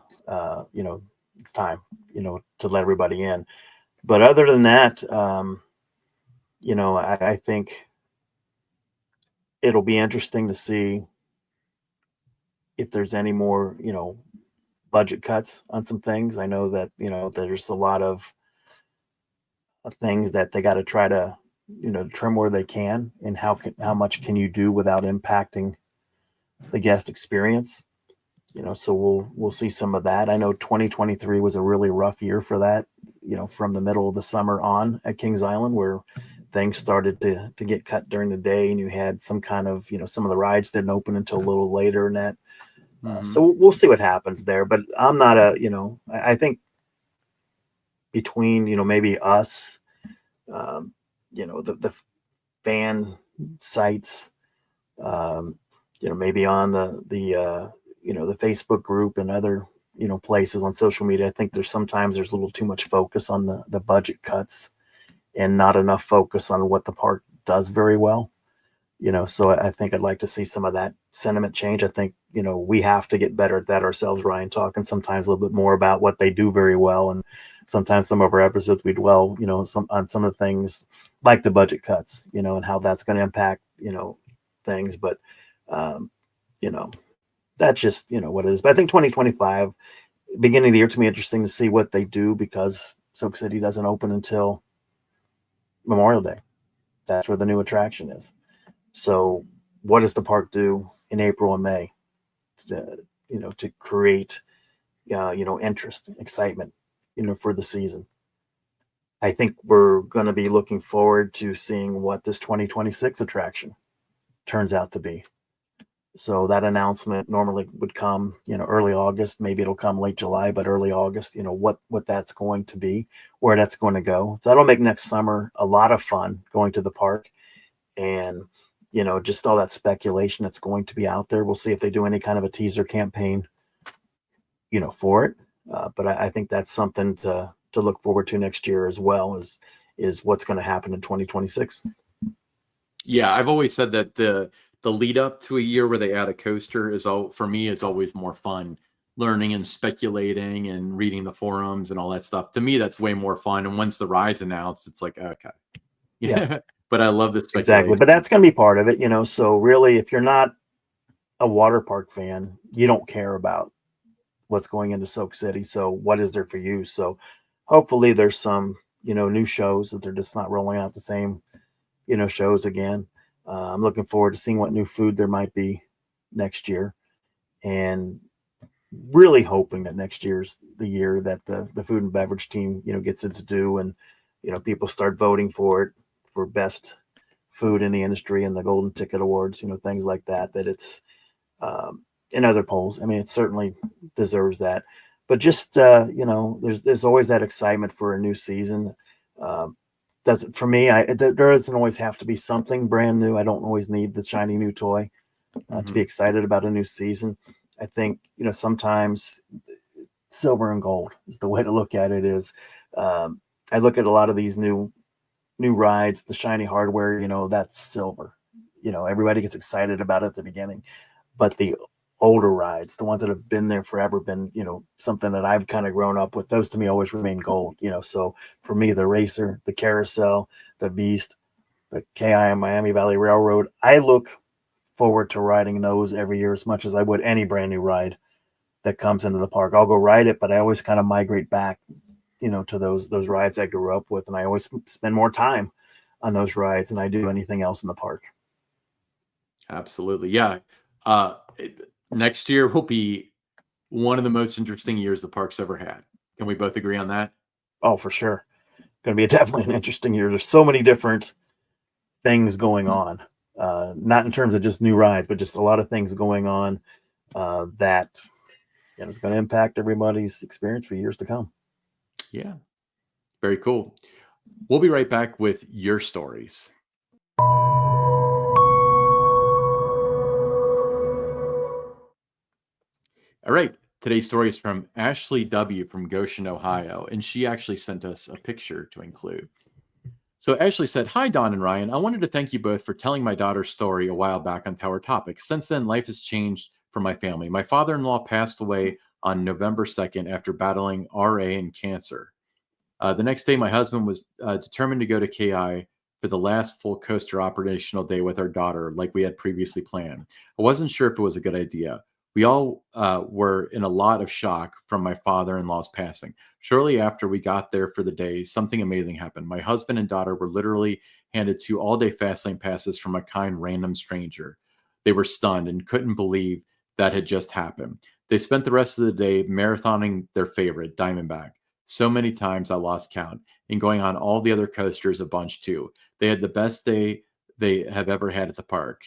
time, to let everybody in. But other than that, I think it'll be interesting to see if there's any more, budget cuts on some things. I know that, there's a lot of things that they got to try to, trim where they can, and how much can you do without impacting the guest experience. So we'll see some of that. I know 2023 was a really rough year for that, from the middle of the summer on at Kings Island, where things started to get cut during the day, and you had some kind of, some of the rides didn't open until a little later, and that. So we'll see what happens there. But I'm not I think between, maybe us, the fan sites, maybe on the Facebook group and other, places on social media, I think there's a little too much focus on the budget cuts and not enough focus on what the park does very well. So I think I'd like to see some of that sentiment change. I think, we have to get better at that ourselves, Ryan, talking sometimes a little bit more about what they do very well. And sometimes some of our episodes, we dwell, on some of the things like the budget cuts, and how that's going to impact, things. But, that's just, what it is. But I think 2025, beginning of the year, to me, interesting to see what they do, because Soak City doesn't open until Memorial Day. That's where the new attraction is. So what does the park do in April and May to create, interest, excitement, for the season? I think we're going to be looking forward to seeing what this 2026 attraction turns out to be. So that announcement normally would come, early August. Maybe it'll come late July, but early August, what that's going to be, where that's going to go. So that'll make next summer a lot of fun, going to the park. And just all that speculation that's going to be out there. We'll see if they do any kind of a teaser campaign, for it. But I think that's something to look forward to next year as well, is what's going to happen in 2026. Yeah, I've always said that the lead up to a year where they add a coaster is always more fun. Learning and speculating and reading the forums and all that stuff. To me, that's way more fun. And once the ride's announced, it's like, okay. Yeah. But I love this exactly. But that's going to be part of it, So really, if you're not a water park fan, you don't care about what's going into Soak City. So what is there for you? So hopefully there's some, new shows, that they're just not rolling out the same, shows again. I'm looking forward to seeing what new food there might be next year, and really hoping that next year's the year that the food and beverage team, gets it to do, and, people start voting for it for best food in the industry and the Golden Ticket Awards, things like that, that it's in other polls. I mean, it certainly deserves that. But just, there's always that excitement for a new season. For me, there doesn't always have to be something brand new. I don't always need the shiny new toy to be excited about a new season. I think, sometimes silver and gold is the way to look at it, is I look at a lot of these new rides, the shiny hardware, that's silver. Everybody gets excited about it at the beginning, but the older rides, the ones that have been there forever, been, something that I've kind of grown up with, those to me always remain gold. So for me, the Racer, the Carousel, the Beast, the KI Miami Valley Railroad, I look forward to riding those every year as much as I would any brand new ride that comes into the park. I'll go ride it, but I always kind of migrate back, to those rides I grew up with, and I always spend more time on those rides than I do anything else in the park. Absolutely. Yeah. Next year will be one of the most interesting years the park's ever had. Can we both agree on that? Oh, for sure. Going to be definitely an interesting year. There's so many different things going on, not in terms of just new rides, but just a lot of things going on that is going to impact everybody's experience for years to come. Yeah. Very cool. We'll be right back with your stories. All right. Today's story is from Ashley W. from Goshen, Ohio, and she actually sent us a picture to include. So Ashley said, "Hi, Don and Ryan. I wanted to thank you both for telling my daughter's story a while back on Tower Topics. Since then, life has changed for my family. My father-in-law passed away on November 2nd after battling RA and cancer. The next day, my husband was determined to go to KI for the last full coaster operational day with our daughter, like we had previously planned. I wasn't sure if it was a good idea. We all were in a lot of shock from my father-in-law's passing. Shortly after we got there for the day, something amazing happened. My husband and daughter were literally handed 2 all-day Fastlane passes from a kind random stranger. They were stunned and couldn't believe that had just happened. They spent the rest of the day marathoning their favorite, Diamondback. So many times I lost count, and going on all the other coasters a bunch too. They had the best day they have ever had at the park.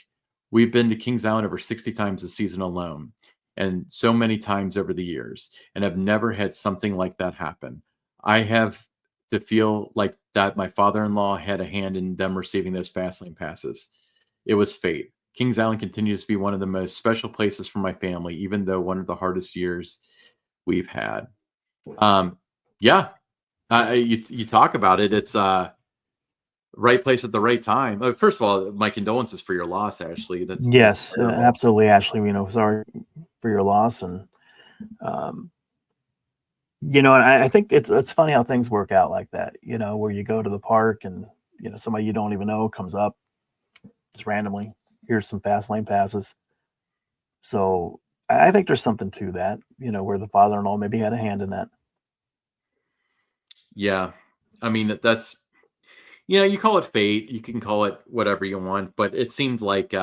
We've been to Kings Island over 60 times this season alone, and so many times over the years, and have never had something like that happen. I have to feel like that my father-in-law had a hand in them receiving those Fastlane passes. It was fate. Kings Island continues to be one of the most special places for my family, even though one of the hardest years we've had." Yeah, you talk about it. It's right place at the right time. First of all, my condolences for your loss, Ashley. That's Yes, terrible. absolutely, Ashley. Sorry for your loss, and um, and I think it's funny how things work out like that. Where you go to the park and somebody you don't even know comes up just randomly. Here's some fast lane passes. So I think there's something to that. Where the father-in-law maybe had a hand in that. Yeah, I mean that's you call it fate, you can call it whatever you want, but it seemed like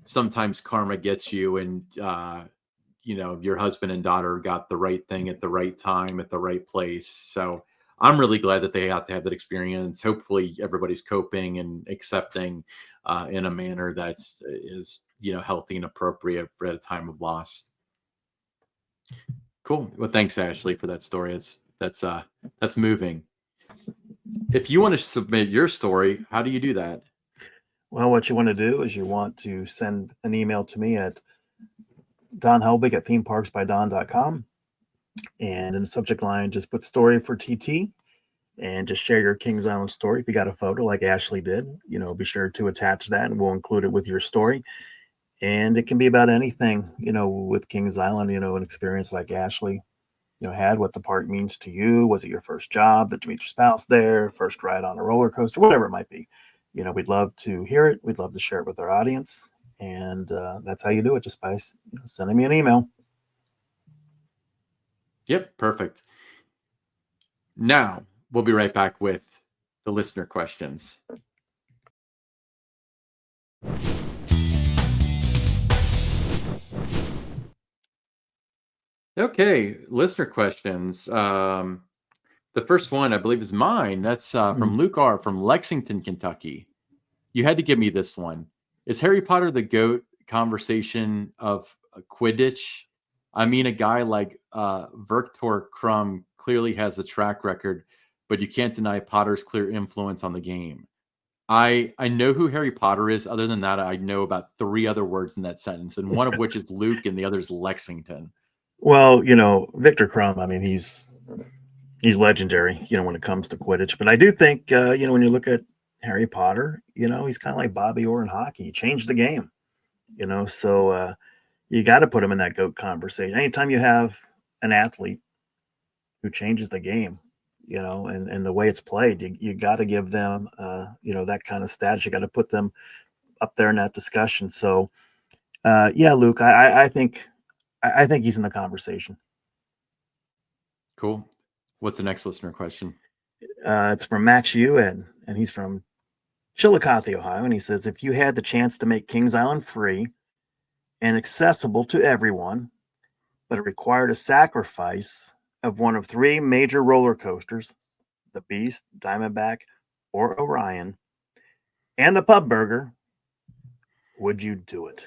sometimes karma gets you, and your husband and daughter got the right thing at the right time at the right place. So I'm really glad that they got to have that experience. Hopefully, everybody's coping and accepting in a manner that's is healthy and appropriate at a time of loss. Cool. Well, thanks, Ashley, for that story. That's moving. If you want to submit your story, how do you do that? Well, what you want to do is you want to send an email to me at donhelbig@themeparksbydon.com. And in the subject line, just put story for TT and just share your Kings Island story. If you got a photo like Ashley did, be sure to attach that and we'll include it with your story. And it can be about anything, with Kings Island, an experience like Ashley, had, what the park means to you. Was it your first job? Did you meet your spouse there? First ride on a roller coaster? Whatever it might be. We'd love to hear it. We'd love to share it with our audience. And that's how you do it, just by sending me an email. Yep, perfect. Now, we'll be right back with the listener questions. Okay, listener questions. The first one, I believe, is mine. That's from Luke R. from Lexington, Kentucky. You had to give me this one. Is Harry Potter the GOAT conversation of Quidditch? I mean, a guy like Victor Crumb clearly has a track record, but you can't deny Potter's clear influence on the game. I know who Harry Potter is. Other than that, I know about 3 other words in that sentence, and one of which is Luke, and the other is Lexington. Well, Victor Crumb, I mean, he's He's legendary, when it comes to Quidditch. But I do think, when you look at Harry Potter, he's kind of like Bobby Orr in hockey. He changed the game, so you got to put him in that GOAT conversation. Anytime you have an athlete who changes the game, and the way it's played, you got to give them, that kind of status. You got to put them up there in that discussion. So, yeah, Luke, I think he's in the conversation. Cool. What's the next listener question? It's from Max Yu, and he's from Chillicothe, Ohio, and he says, if you had the chance to make Kings Island free and accessible to everyone, but it required a sacrifice of one of three major roller coasters, the Beast, Diamondback, or Orion, and the Pub Burger, would you do it?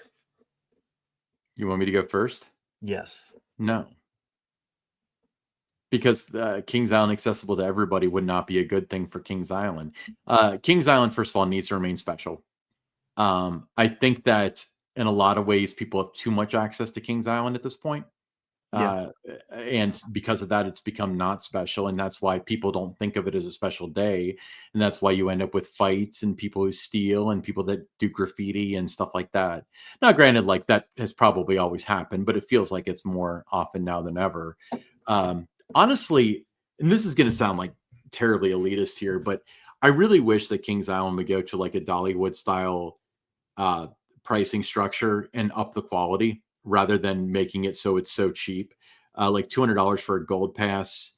You want me to go first? Yes. No. Because Kings Island accessible to everybody would not be a good thing for Kings Island. Kings Island, first of all, needs to remain special. I think that in a lot of ways, people have too much access to Kings Island at this point. And because of that, it's become not special. And that's why people don't think of it as a special day. And that's why you end up with fights and people who steal and people that do graffiti and stuff like that. Now, granted, like that has probably always happened, but it feels like it's more often now than ever. Honestly, and this is going to sound like terribly elitist here, but I really wish that Kings Island would go to like a Dollywood style pricing structure and up the quality rather than making it so it's so cheap. Like $200 for a gold pass.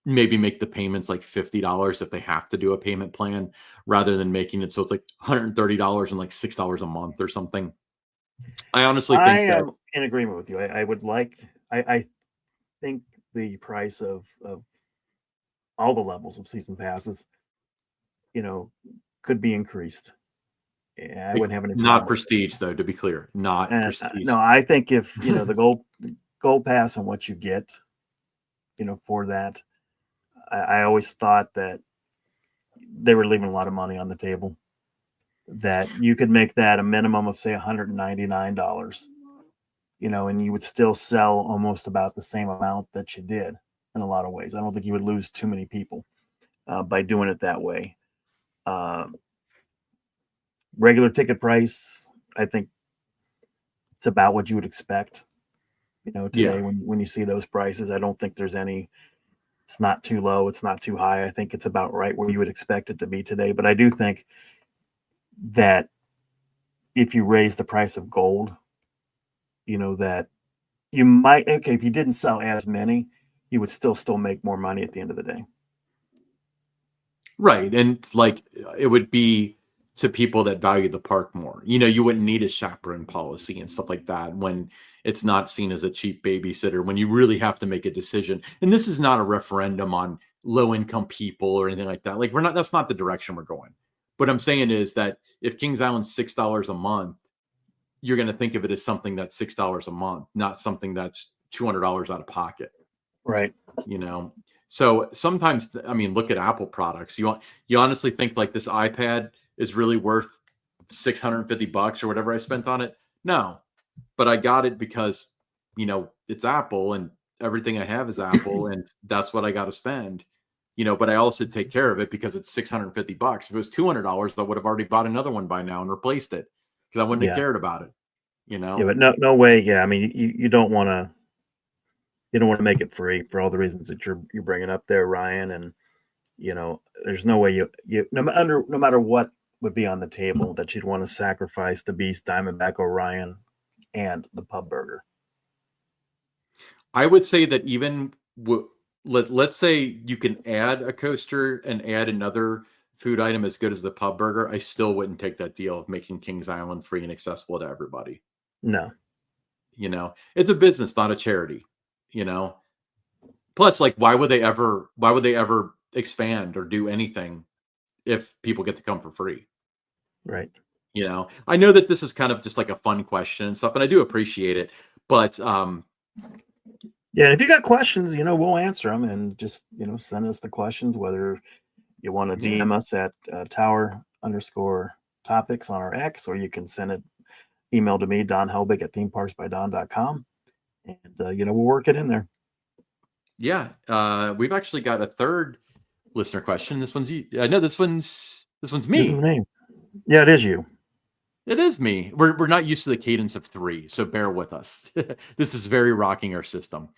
Maybe make the payments like $50 if they have to do a payment plan rather than making it so it's like $130 and like $6 a month or something. I honestly think I am in agreement with you. I would like, I think the price of all the levels of season passes, could be increased. Yeah, I wouldn't have any problem. Not prestige, though, to be clear. Not prestige. No, I think if the gold pass and what you get, for that, I always thought that they were leaving a lot of money on the table. That you could make that a minimum of say $199, and you would still sell almost about the same amount that you did in a lot of ways. I don't think you would lose too many people by doing it that way. Regular ticket price, I think it's about what you would expect. Today when you see those prices, I don't think there's any. It's not too low. It's not too high. I think it's about right where you would expect it to be today. But I do think that if you raise the price of gold, that you might, if you didn't sell as many, you would still make more money at the end of the day. Right. And like it would be to people that value the park more. You wouldn't need a chaperone policy and stuff like that when it's not seen as a cheap babysitter, when you really have to make a decision. And this is not a referendum on low income people or anything like that. Like that's not the direction we're going. What I'm saying is that if Kings Island's $6 a month, you're going to think of it as something that's $6 a month, not something that's $200 out of pocket. Right. So sometimes, I mean, look at Apple products. You honestly think like this iPad is really worth $650 or whatever I spent on it? No, but I got it because, it's Apple and everything I have is Apple and that's what I got to spend, but I also take care of it because it's $650. If it was $200, I would have already bought another one by now and replaced it because I wouldn't have cared about it, Yeah, but no way. Yeah. I mean, you don't want to make it free for all the reasons that you're bringing up there, Ryan. And, there's no way you no matter what would be on the table that you'd want to sacrifice the Beast, Diamondback, Orion, and the Pub Burger. I would say that even let's say you can add a coaster and add another food item as good as the Pub Burger, I still wouldn't take that deal of making Kings Island free and accessible to everybody. No. It's a business, not a charity, Plus, like, why would they ever expand or do anything if people get to come for free? Right. I know that this is kind of just like a fun question and stuff, and I do appreciate it, but yeah, and if you got questions, we'll answer them, and just send us the questions, whether you want to DM us at tower_topics on our X, or you can send it email to me, Don Helbig at themeparksbydon.com, and we'll work it in there. Yeah, we've actually got a third listener question. This one's you. No, this one's This is me. me. Yeah, it is you. It is me. We're not used to the cadence of three, so bear with us. This is very rocking our system.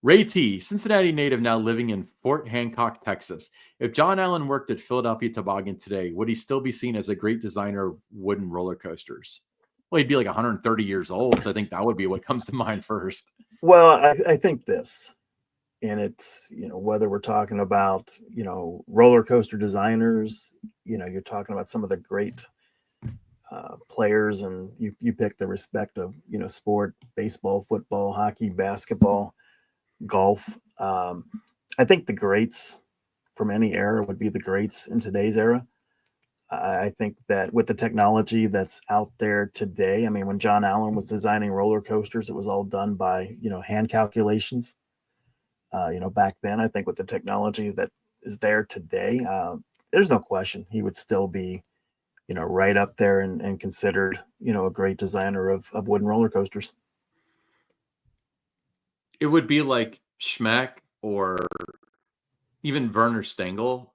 Ray T, Cincinnati native, now living in Fort Hancock, Texas. If John Allen worked at Philadelphia Toboggan today, would he still be seen as a great designer of wooden roller coasters? Well, he'd be like 130 years old, so I think that would be what comes to mind first. Well, I think this, and it's, whether we're talking about, roller coaster designers, you're talking about some of the great players, and you pick the respective, sport: baseball, football, hockey, basketball, golf. I think the greats from any era would be the greats in today's era. I think that with the technology that's out there today, I mean, when John Allen was designing roller coasters, it was all done by, hand calculations. Back then, I think with the technology that is there today, there's no question he would still be, right up there and considered, a great designer of wooden roller coasters. It would be like Schmeck or even Werner Stengel.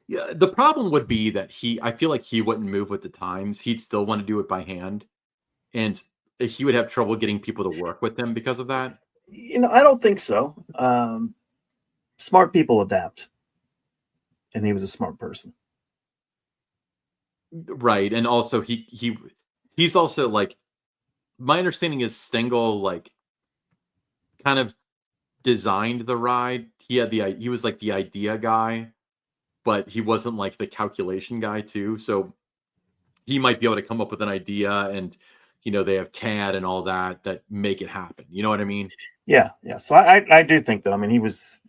Yeah, the problem would be that I feel like he wouldn't move with the times. He'd still want to do it by hand, and he would have trouble getting people to work with him because of that. I don't think so. Smart people adapt, and he was a smart person. Right, and also he's also like, my understanding is Stengel like kind of designed the ride. He was like the idea guy, but he wasn't like the calculation guy too. So he might be able to come up with an idea, and they have CAD and all that make it happen. You know what I mean? Yeah, yeah. So I do think that. I mean, he was,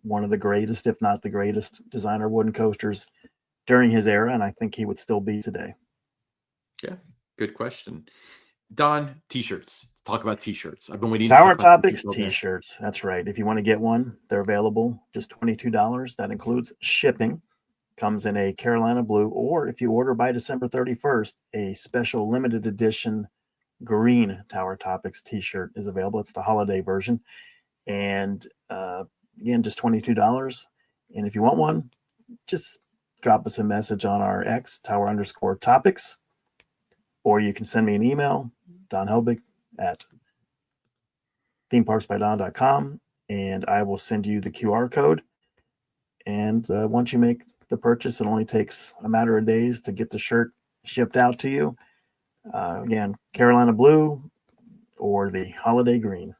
one of the greatest, if not the greatest, designer of wooden coasters during his era, and I think he would still be today. Yeah, good question. Don, t-shirts. Talk about t-shirts. I've been waiting to Tower talk about t-shirts Topics all day. t-shirts. That's right. If you want to get one, they're available. Just $22. That includes shipping. Comes in a Carolina blue, or if you order by December 31st, a special limited edition green Tower Topics t-shirt is available. It's the holiday version. And again, just $22. And if you want one, just drop us a message on our X, Tower_Topics, or you can send me an email, Don Helbig at themeparksbydon.com, and I will send you the QR code. And once you make the purchase, it only takes a matter of days to get the shirt shipped out to you. Again, Carolina blue or the holiday green.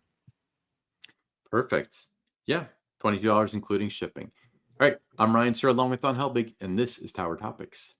Perfect. Yeah, $22 including shipping. All right, I'm Ryan Sir along with Don Helbig, and this is Tower Topics.